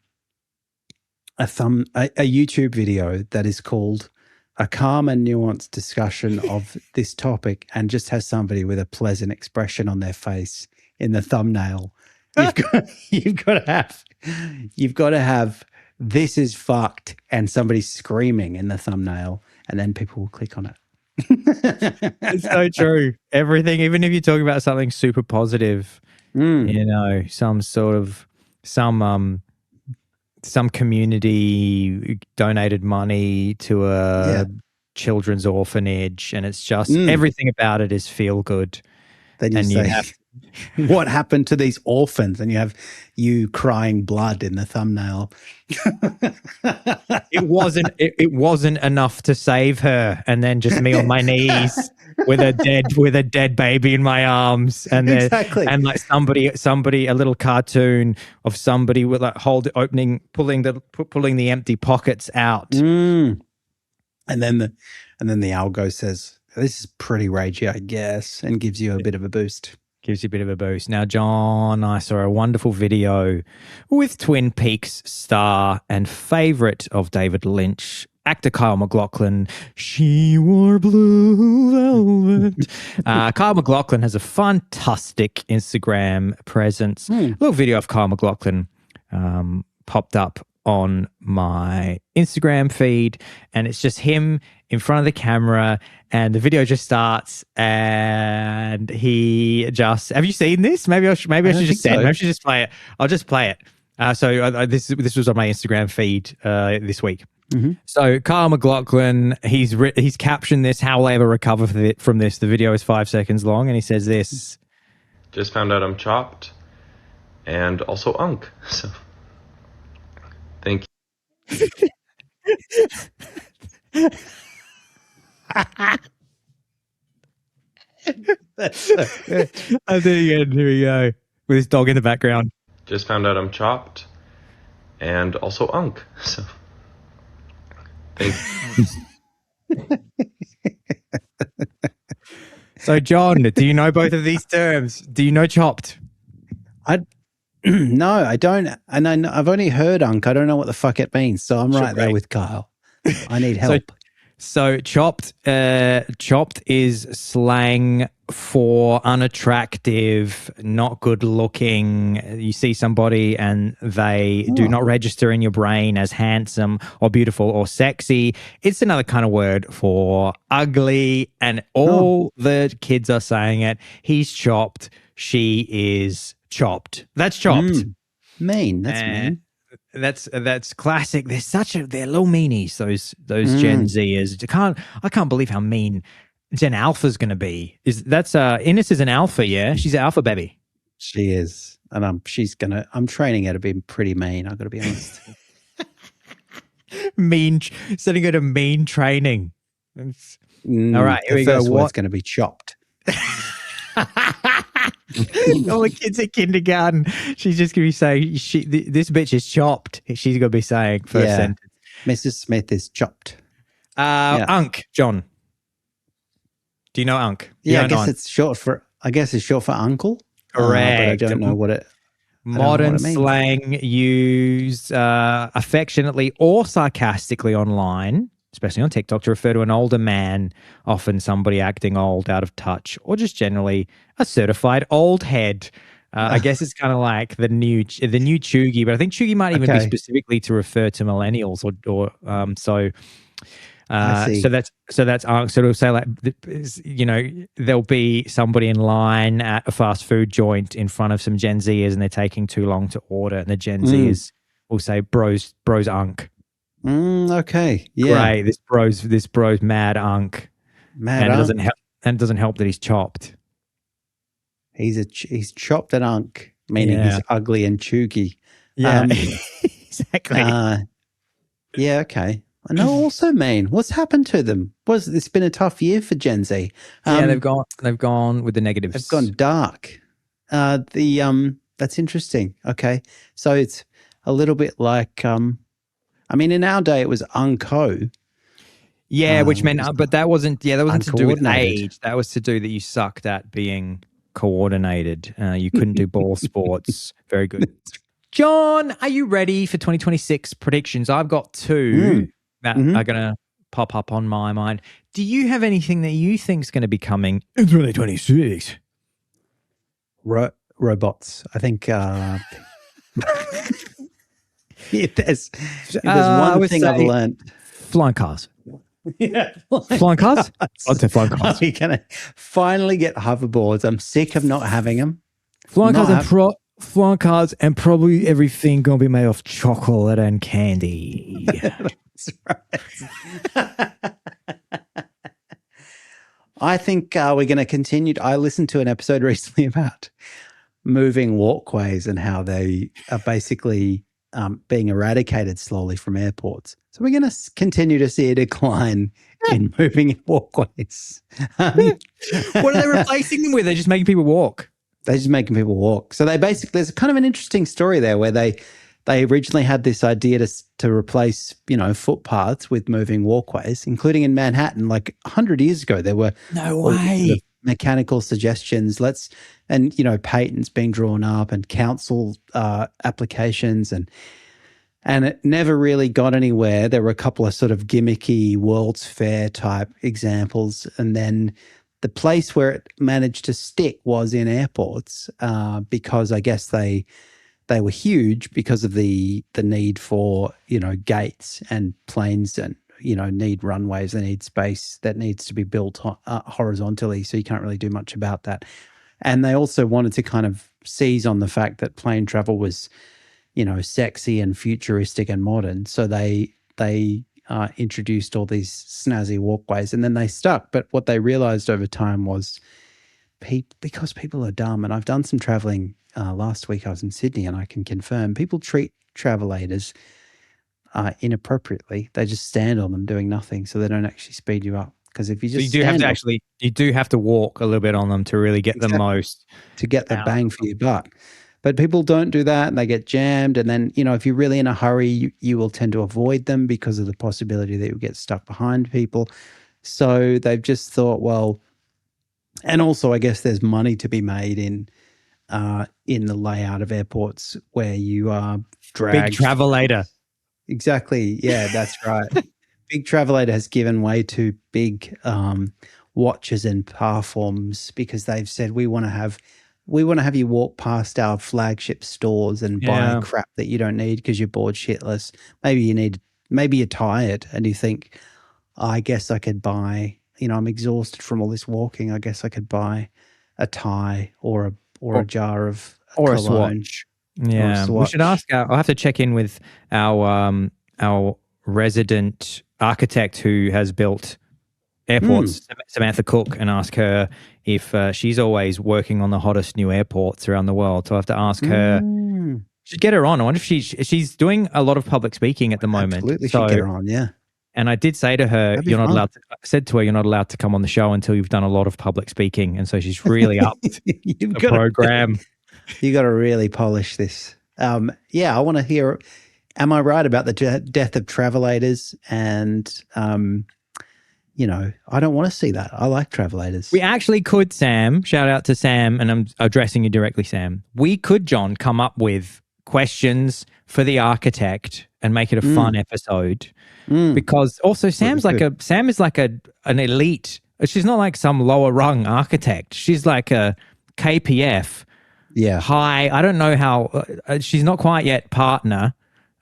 a YouTube video that is called a calm and nuanced discussion of this topic and just has somebody with a pleasant expression on their face in the thumbnail. You've got to have this is fucked and somebody screaming in the thumbnail, and then people will click on it. It's so true. Everything, even if you're talking about something super positive, some community donated money to a children's orphanage, and it's just everything about it is feel good. Then you say, what happened to these orphans? And you have you crying blood in the thumbnail. It wasn't enough to save her, and then just me on my knees with a dead baby in my arms, and and like somebody a little cartoon of somebody with like pulling the empty pockets out, and then the algo says, this is pretty ragey, I guess, and gives you a bit of a boost. Now, John, I saw a wonderful video with Twin Peaks star and favourite of David Lynch, actor Kyle MacLachlan. She wore blue velvet. Kyle MacLachlan has a fantastic Instagram presence. A little video of Kyle MacLachlan popped up on my Instagram feed, and it's just him in front of the camera, and the video just starts, and he just. Have you seen this? Maybe I should just send. Maybe I should just play it. I'll just play it. This was on my Instagram feed this week. Mm-hmm. So Kyle McLaughlin, he's captioned this. How will I ever recover from this? The video is 5 seconds long, and he says this. Just found out I'm chopped and also unk. So thank you. That's so good. I think again. Here we go with his dog in the background. Just found out I'm chopped and also unk. So thank you. So John, do you know both of these terms? Do you know chopped? No, I don't. And I've only heard unk. I don't know what the fuck it means. So I'm right there with Kyle. I need help. So chopped is slang for unattractive, not good looking. You see somebody and they do not register in your brain as handsome or beautiful or sexy. It's another kind of word for ugly, and all the kids are saying it. He's chopped. She is chopped. That's chopped. Mean. That's mean. That's classic. They're little meanies. Those Gen Zers. I can't believe how mean Gen Alpha's going to be. Ines is an alpha, yeah. She's an alpha baby. She is, and I'm training her to be pretty mean. I've got to be honest. Mean, sending her to mean training. All right, here we go. The first word's going to be chopped. All the kids at kindergarten, she's just going to be saying, this bitch is chopped. She's going to be saying first sentence. Mrs. Smith is chopped. Unk, John. Do you know unk? I guess it's short for uncle. Correct. But I don't know what it Modern slang used affectionately or sarcastically online, especially on TikTok, to refer to an older man, often somebody acting old, out of touch, or just generally a certified old head. I guess it's kind of like the new chuggy, but I think chuggy might even be specifically to refer to millennials or so that's so it'll say like, there'll be somebody in line at a fast food joint in front of some Gen Zers and they're taking too long to order, and the Gen Zers will say bros unk. Okay. Yeah. Great. This bro's mad unk. Mad and unk. It doesn't help that he's chopped. He's chopped and unk, meaning he's ugly and chuggy. Yeah. Exactly. Yeah, okay. I know also mean. What's happened to them? It's been a tough year for Gen Z. They've gone with the negatives. They've gone dark. That's interesting. Okay. So it's a little bit like in our day it was unco. Yeah, which meant but that wasn't to do with age. That was to do that you sucked at being coordinated. You couldn't do ball sports. Very good. John, are you ready for 2026 predictions? I've got two that are going to pop up on my mind. Do you have anything that you think is going to be coming in 2026? Robots. I think if there's one thing I've learned. Flying cars. Yeah. Flying cars? I'd say flying cars. We're going to finally get hoverboards. I'm sick of not having them. Flying cars and probably everything going to be made of chocolate and candy. That's right. I think we're going to continue. I listened to an episode recently about moving walkways and how they are basically being eradicated slowly from airports. So we're going to continue to see a decline in moving walkways. What are they replacing them with? They're just making people walk. They're just making people walk. So there's kind of an interesting story there where they originally had this idea to replace, footpaths with moving walkways, including in Manhattan. Like 100 years ago, there were mechanical suggestions. Patents being drawn up and council applications and it never really got anywhere. There were a couple of sort of gimmicky World's Fair type examples. And then the place where it managed to stick was in airports because I guess they they were huge because of the need for, gates and planes and, need runways, they need space that needs to be built horizontally. So you can't really do much about that. And they also wanted to kind of seize on the fact that plane travel was, sexy and futuristic and modern. So they introduced all these snazzy walkways, and then they stuck. But what they realized over time was because people are dumb, and I've done some traveling last week. I was in Sydney, and I can confirm people treat travelators inappropriately. They just stand on them doing nothing, so they don't actually speed you up. Because if you just you do have to walk a little bit on them to really get the most to get the bang for your buck. But people don't do that, and they get jammed. And then, if you're really in a hurry, you will tend to avoid them because of the possibility that you'll get stuck behind people. So they've just thought, well, and also I guess there's money to be made in the layout of airports where you are dragged. Big Travelator. Exactly. Yeah, that's right. Big Travelator has given way to big watches and platforms because they've said we want to have you walk past our flagship stores and buy crap that you don't need because you're bored shitless. Maybe you're tired and you think, I guess I could buy, I'm exhausted from all this walking. I guess I could buy a tie or a jar of or cologne. A swatch. Yeah, we should ask. I'll have to check in with our resident architect who has built airports, Samantha Cook, and ask her if she's always working on the hottest new airports around the world. So I have to ask her. Should get her on. I wonder if she's doing a lot of public speaking at the moment. Absolutely, should get her on. Yeah. And I did say to her, you're not allowed to come on the show until you've done a lot of public speaking. And so she's really upped the program. You got to really polish this. I want to hear. Am I right about the death of travelators? And I don't want to see that. I like travelators. We actually could, Sam. Shout out to Sam, and I'm addressing you directly, Sam. We could, John, come up with questions for the architect and make it a fun episode. Because also Sam is like an elite. She's not like some lower rung architect. She's like a KPF. Yeah. High. I don't know how. She's not quite yet partner.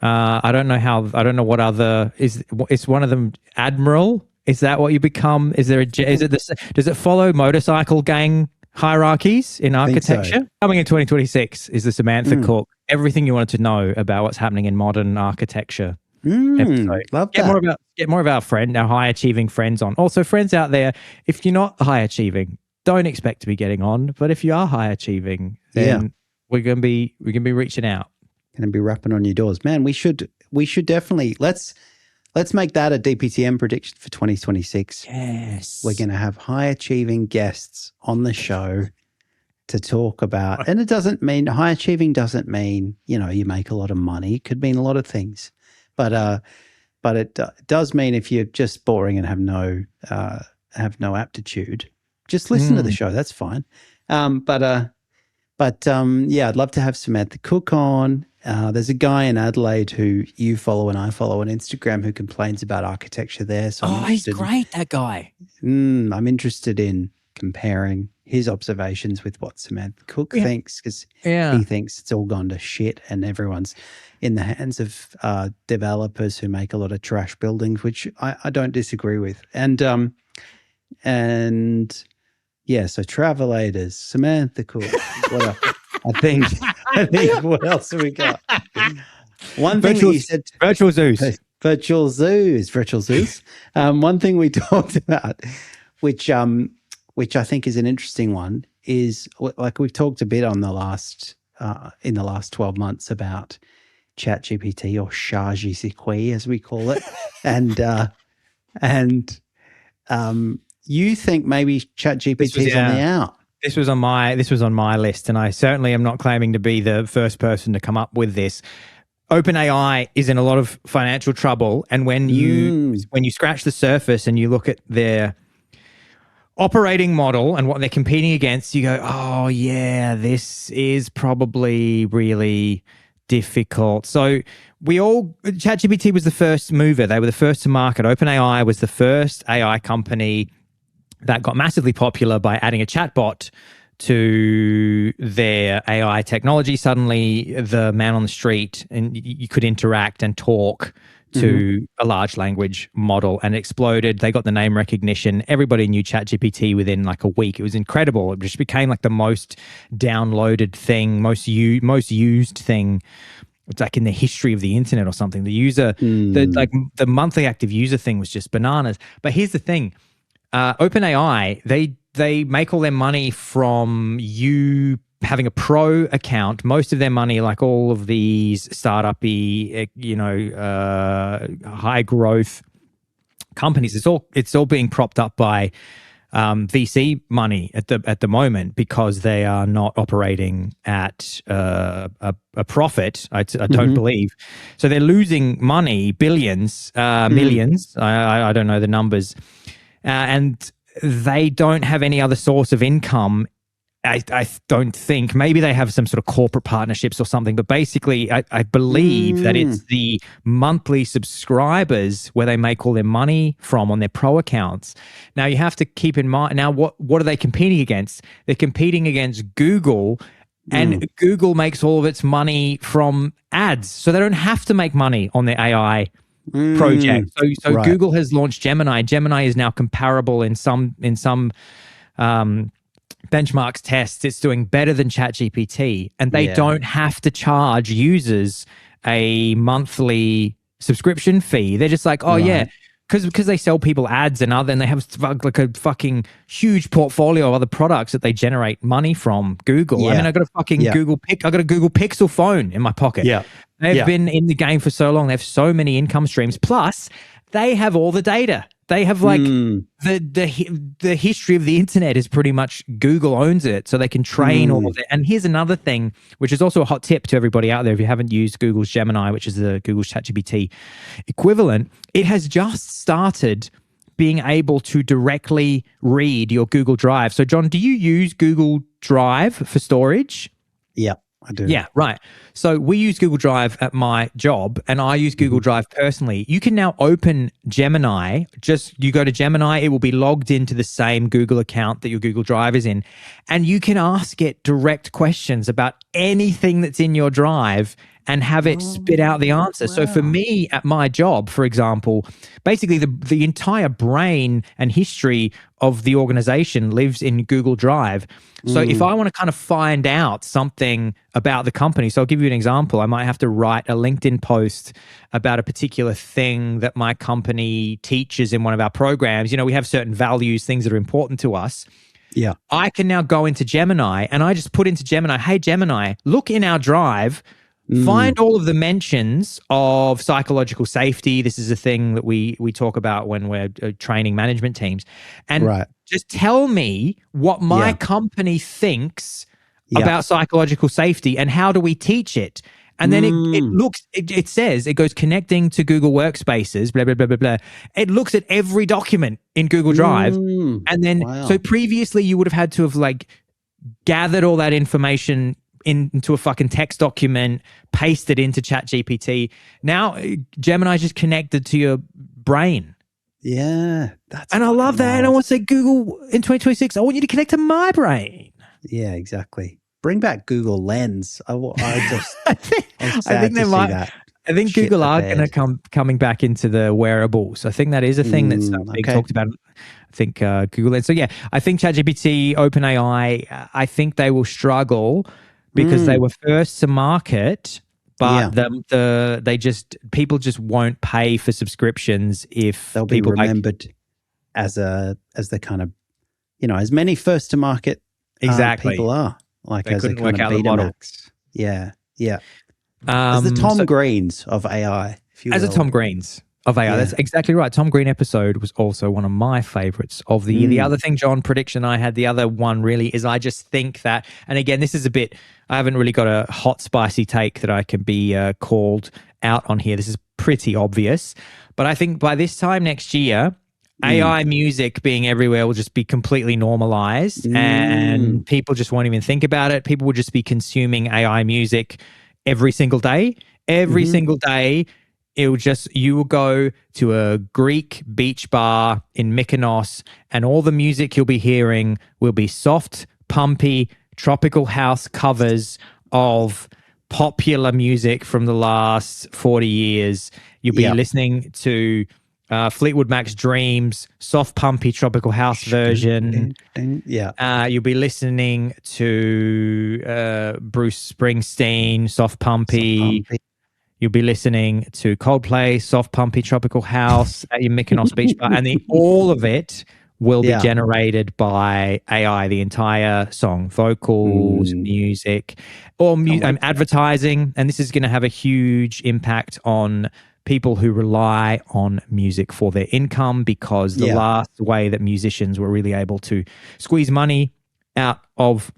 I don't know what other is. It's one of them. Admiral. Is that what you become? Does it follow motorcycle gang hierarchies in architecture? So. Coming in 2026 is the Samantha Cook. Everything you wanted to know about what's happening in modern architecture. Love that. Get more of our high achieving friends on. Also, friends out there, if you're not high achieving, don't expect to be getting on. But if you are high achieving, then we're gonna be reaching out. Gonna be rapping on your doors, man. We should definitely let's make that a DPTM prediction for 2026. Yes, we're gonna have high achieving guests on the show to talk about, and high achieving doesn't mean you make a lot of money. It could mean a lot of things. But it does mean if you're just boring and have no aptitude, just listen to the show. That's fine. I'd love to have Samantha Cook on. There's a guy in Adelaide who you follow and I follow on Instagram who complains about architecture there. So he's great, that guy. I'm interested in comparing his observations with what Samantha Cook thinks, because he thinks it's all gone to shit and everyone's in the hands of developers who make a lot of trash buildings, which I don't disagree with. So travelators, Samantha Cook. I think what else have we got? One thing you said, virtual zoos. One thing we talked about, which I think is an interesting one, is like we've talked a bit on the last in the last 12 months about ChatGPT, or ChatGPT as we call it, and you think maybe ChatGPT is on the out. This was on my list, and I certainly am not claiming to be the first person to come up with this. OpenAI is in a lot of financial trouble, and when you scratch the surface and you look at their operating model and what they're competing against, you go, oh yeah, this is probably really difficult. So ChatGPT was the first mover. They were the first to market. OpenAI was the first AI company that got massively popular by adding a chatbot to their AI technology. Suddenly, the man on the street and you could interact and talk to a large language model, and it exploded. They got the name recognition. Everybody knew ChatGPT within like a week. It was incredible. It just became like the most downloaded thing, most used thing. It's like in the history of the internet or something. The monthly active user thing was just bananas. But here's the thing: OpenAI, they make all their money from you having a pro account. Most of their money, like all of these startup-y, high growth companies, it's all being propped up by VC money at the moment, because they are not operating at a profit. I don't believe. So they're losing money, billions, millions. I don't know the numbers, and they don't have any other source of income. I don't think. Maybe they have some sort of corporate partnerships or something, but basically I believe that it's the monthly subscribers where they make all their money from on their pro accounts. Now you have to keep in mind, now what are they competing against? They're competing against Google, and Google makes all of its money from ads. So they don't have to make money on their AI project. So right. Google has launched Gemini. Gemini is now comparable in some benchmarks tests. It's doing better than ChatGPT, and they don't have to charge users a monthly subscription fee. They're just like, because they sell people ads and they have like a fucking huge portfolio of other products that they generate money from Google. I mean, I got a fucking I got a Google Pixel phone in my pocket. They've been in the game for so long. They have so many income streams. Plus, they have all the data. They have like the history of the internet is pretty much Google owns it, so they can train all of it. And here's another thing, which is also a hot tip to everybody out there. If you haven't used Google's Gemini, which is the Google's ChatGPT equivalent, it has just started being able to directly read your Google Drive. So, John, do you use Google Drive for storage? Yeah, I do. Yeah, right. So we use Google Drive at my job, and I use Google Drive personally. You can now open Gemini. You go to Gemini, it will be logged into the same Google account that your Google Drive is in, and you can ask it direct questions about anything that's in your Drive and have it spit out the answer. Wow. So for me at my job, for example, basically the entire brain and history of the organization lives in Google Drive. So if I want to kind of find out something about the company, so I'll give you an example. I might have to write a LinkedIn post about a particular thing that my company teaches in one of our programs. You know, we have certain values, things that are important to us. Yeah. I can now go into Gemini, and I just put into Gemini, hey, Gemini, look in our Drive, find all of the mentions of psychological safety. This is a thing that we talk about when we're training management teams. And just tell me what my company thinks about psychological safety and how do we teach it. And then it says, it goes connecting to Google Workspaces, blah, blah, blah, blah, blah. It looks at every document in Google Drive. And then, so previously you would have had to have like gathered all that information into a fucking text document, paste it into ChatGPT. Now Gemini is just connected to your brain. Yeah, and I love that. And I want to say, Google, in 2026, I want you to connect to my brain. Yeah, exactly. Bring back Google Lens. I think they might. I think Google are going to coming back into the wearables. I think that is a thing that's being talked about. I think Google Lens. So yeah, I think ChatGPT, OpenAI, I think they will struggle because they were first to market, but people just won't pay for subscriptions if they'll be remembered as the kind of, as many first to market people are. Like they as couldn't a kind work of out the model. Yeah. As the Tom Greens of AI, if you will. As a Tom Greens of AI, that's exactly right. Tom Green episode was also one of my favorites of the year. The other thing, John, prediction I had, the other one really is I just think that, and again, this is I haven't really got a hot, spicy take that I can be called out on here. This is pretty obvious. But I think by this time next year, AI music being everywhere will just be completely normalized and people just won't even think about it. People will just be consuming AI music every single day. Every single day, you will go to a Greek beach bar in Mykonos and all the music you'll be hearing will be soft pumpy tropical house covers of popular music from the last 40 years. You'll be listening to Fleetwood Mac's Dreams, soft pumpy tropical house version. You'll be listening to Bruce Springsteen, soft pumpy. You'll be listening to Coldplay, soft pumpy tropical house at your Mykonos beach bar, and all of it will be generated by AI. The entire song, vocals, music, or advertising, and this is going to have a huge impact on people who rely on music for their income, because the last way that musicians were really able to squeeze money out of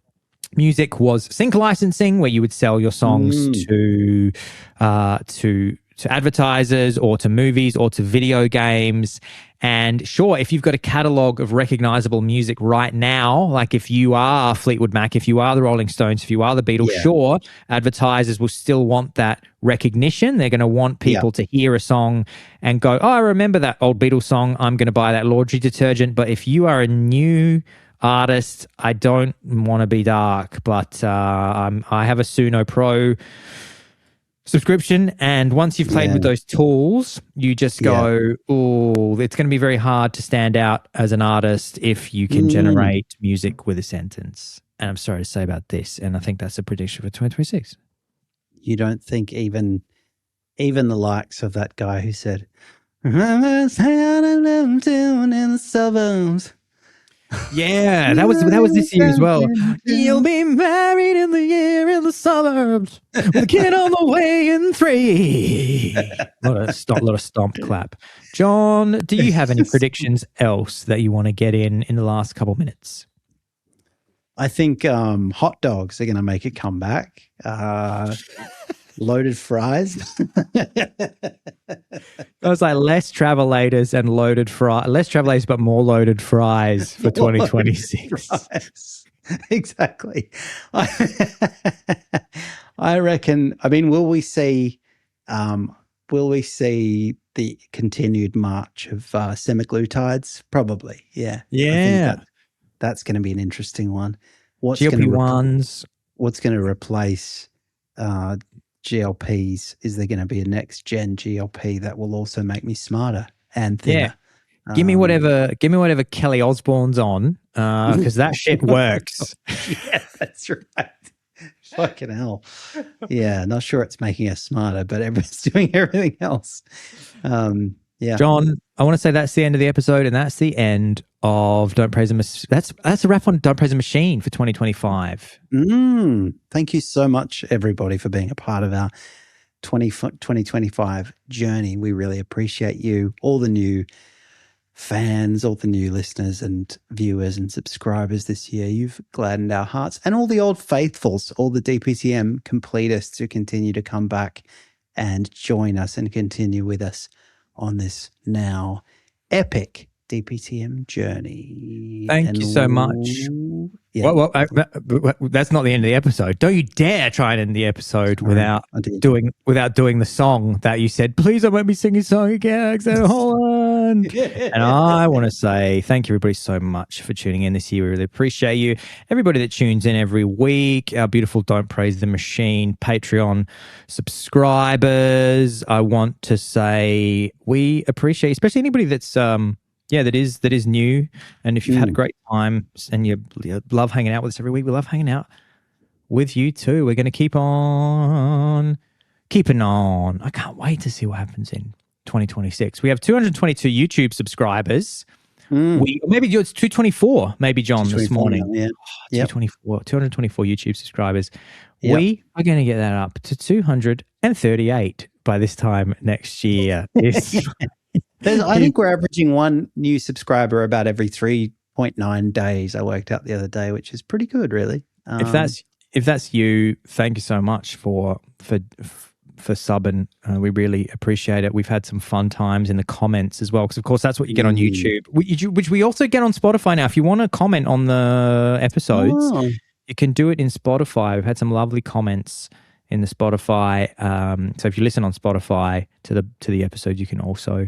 music was sync licensing, where you would sell your songs to advertisers or to movies or to video games. And sure, if you've got a catalog of recognizable music right now, like if you are Fleetwood Mac, if you are the Rolling Stones, if you are the Beatles, sure, advertisers will still want that recognition. They're going to want people to hear a song and go, oh, I remember that old Beatles song. I'm going to buy that laundry detergent. But if you are a new artist, I don't want to be dark, but I have a Suno Pro subscription, and once you've played with those tools, you just go, oh, it's going to be very hard to stand out as an artist if you can generate music with a sentence. And I'm sorry to say about this, and I think that's a prediction for 2026. You don't think even the likes of that guy who said, in the suburbs. Yeah, that was this year as well. You'll be married in the year in the suburbs with a kid on the way in 3. Lot of stomp clap. John, do you have any predictions else that you want to get in the last couple minutes? I think hot dogs are going to make a comeback. Loaded fries. I was like less travelators and loaded fries. Less travelators, but more loaded fries for 2026. Exactly. I reckon. I mean, will we see the continued march of semaglutides? Probably. Yeah. Yeah. That's going to be an interesting one. GLP-1s. What's going to replace GLPs? Is there going to be a next gen GLP that will also make me smarter and thinner? Yeah. Give me whatever Kelly Osbourne's on, because that shit works. Yeah, that's right. Fucking hell. Yeah, not sure it's making us smarter, but everyone's doing everything else. Yeah. John, I want to say that's the end of the episode, and that's the end of Don't Praise the That's a wrap on Don't Praise the Machine for 2025. Thank you so much, everybody, for being a part of our 2025 journey. We really appreciate you, all the new fans, all the new listeners and viewers and subscribers this year. You've gladdened our hearts, and all the old faithfuls, all the DPTM completists who continue to come back and join us and continue with us on this now epic DPTM journey. Thank you so much. Yeah. Well, that's not the end of the episode. Don't you dare try and end the episode without doing the song that you said, please don't make me sing your song again, Alexander Holland. And I want to say thank you, everybody, so much for tuning in this year. We really appreciate you. Everybody that tunes in every week, our beautiful Don't Praise the Machine Patreon subscribers. I want to say we appreciate, especially anybody that's that is new. And if you've had a great time and you love hanging out with us every week, we love hanging out with you too. We're going to keep on keeping on. I can't wait to see what happens in 2026. We have 222 YouTube subscribers. Maybe it's 224, maybe, John, this morning. Yeah. 224 YouTube subscribers. Yep. We are going to get that up to 238 by this time next year. I think we're averaging one new subscriber about every 3.9 days. I worked out the other day, which is pretty good, really. If that's you, thank you so much for subbing. We really appreciate it. We've had some fun times in the comments as well, because of course that's what you get on YouTube, which we also get on Spotify now. If you want to comment on the episodes, you can do it in Spotify. We've had some lovely comments in the Spotify. So if you listen on Spotify to the episode, you can also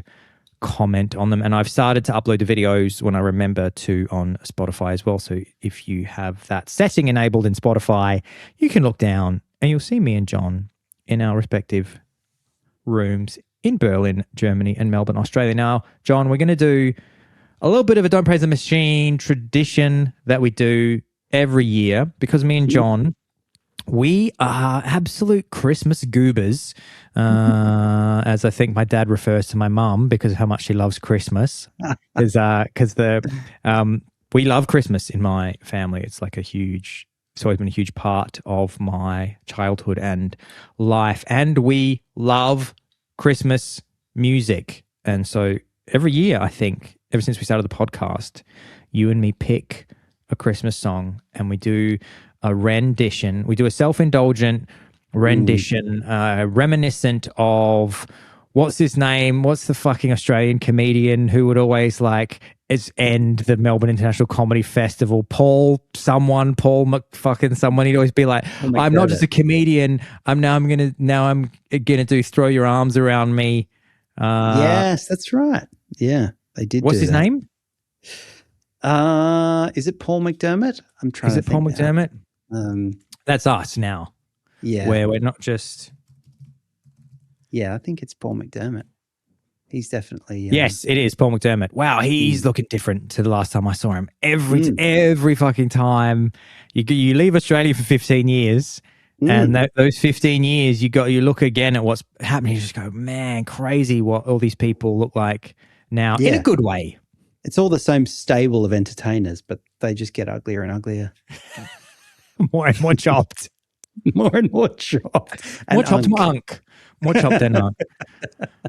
comment on them. And I've started to upload the videos when I remember to on Spotify as well. So if you have that setting enabled in Spotify, you can look down and you'll see me and John in our respective rooms in Berlin, Germany, and Melbourne, Australia. Now, John, we're going to do a little bit of a Don't Praise the Machine tradition that we do every year because me and John, we are absolute Christmas goobers, as I think my dad refers to my mum because of how much she loves Christmas. Because we love Christmas in my family. It's like it's always been a huge part of my childhood and life. And we love Christmas music. And so every year, I think, ever since we started the podcast, you and me pick a Christmas song and we do a rendition. We do a self-indulgent rendition, reminiscent of what's his name? What's the fucking Australian comedian who would always end the Melbourne International Comedy Festival? Paul McFucking someone. He'd always be like, I'm not just a comedian. I'm gonna do Throw Your Arms Around Me. Yes, that's right. Yeah, they did. What's his name? Is it Paul McDermott? I'm trying to think. Is it Paul McDermott? That's us now. Yeah. Where we're not just. Yeah, I think it's Paul McDermott. He's definitely. Yes, it is Paul McDermott. Wow, he's looking different to the last time I saw him. Every fucking time you leave Australia for 15 years, and those 15 years you look again at what's happening. You just go, man, crazy what all these people look like now in a good way. It's all the same stable of entertainers, but they just get uglier and uglier. More and more chopped. More and more chopped. More chopped, more unk. More chopped than unk.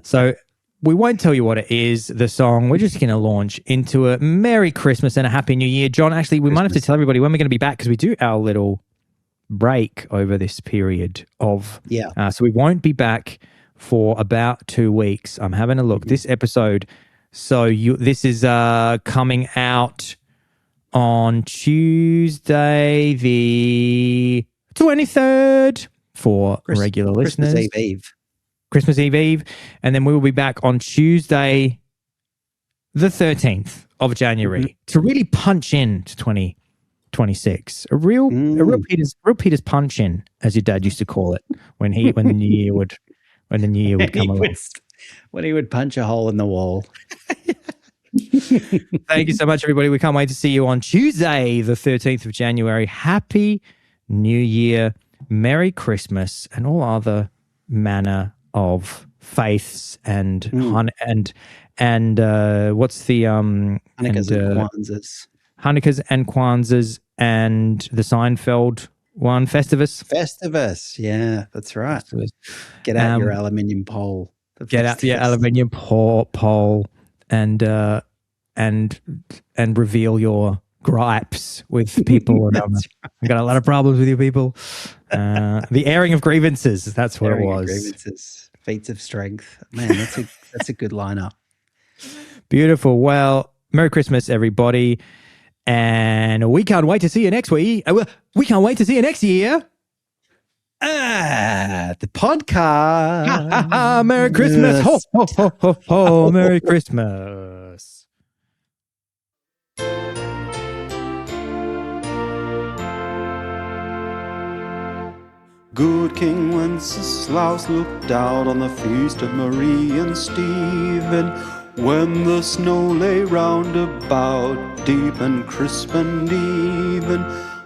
So we won't tell you what it is, the song. We're just going to launch into a Merry Christmas and a Happy New Year. John, actually, we might have to tell everybody when we're going to be back because we do our little break over this period of... Yeah. So we won't be back for about 2 weeks. I'm having a look. This episode... So this is coming out on Tuesday the 23rd for regular listeners. Christmas Eve. And then we will be back on Tuesday the 13th of January to really punch in to 2026. A real Peter's punch in, as your dad used to call it when the new year would come along. When he would punch a hole in the wall. Thank you so much, everybody. We can't wait to see you on Tuesday, the 13th of January. Happy New Year, Merry Christmas, and all other manner of faiths and what's the Hanukkahs and Kwanzas. Hanukkahs and Kwanzas and the Seinfeld one, Festivus. Yeah, that's right. Festivus. Get out your aluminium pole. Get out your aluminium pole and reveal your gripes with people. I've got a lot of problems with you people. The airing of grievances. That's what it was. Grievances, feats of strength. Man, that's a good lineup. Beautiful. Well, Merry Christmas, everybody, and we can't wait to see you next week. We can't wait to see you next year. The podcast. Merry Christmas. Ho, ho, ho, ho, ho. Merry Christmas. Good King Wenceslaus looked out on the feast of Marie and Stephen, when the snow lay round about, deep and crisp and even.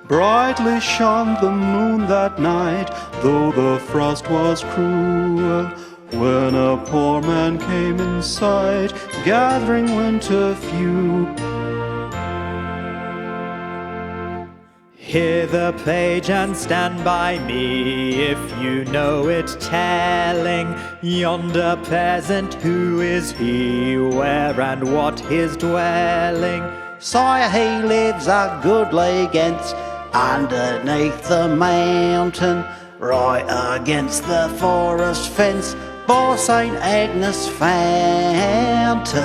Brightly shone the moon that night, though the frost was cruel, when a poor man came in sight, gathering winter fuel. Hear the page and stand by me, if you know it, telling yonder peasant who is he, where and what his dwelling. Sire, he lives a goodly against, underneath the mountain, right against the forest fence, by St. Agnes' fountain.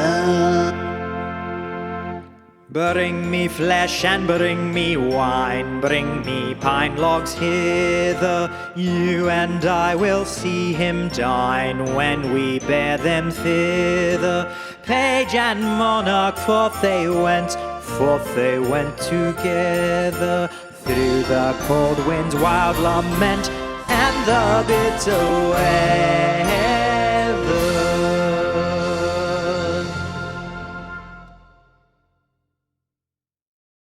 Bring me flesh and bring me wine, bring me pine logs hither. You and I will see him dine when we bear them thither. Page and monarch, forth they went together. Through the cold wind's wild lament and the bitter wail.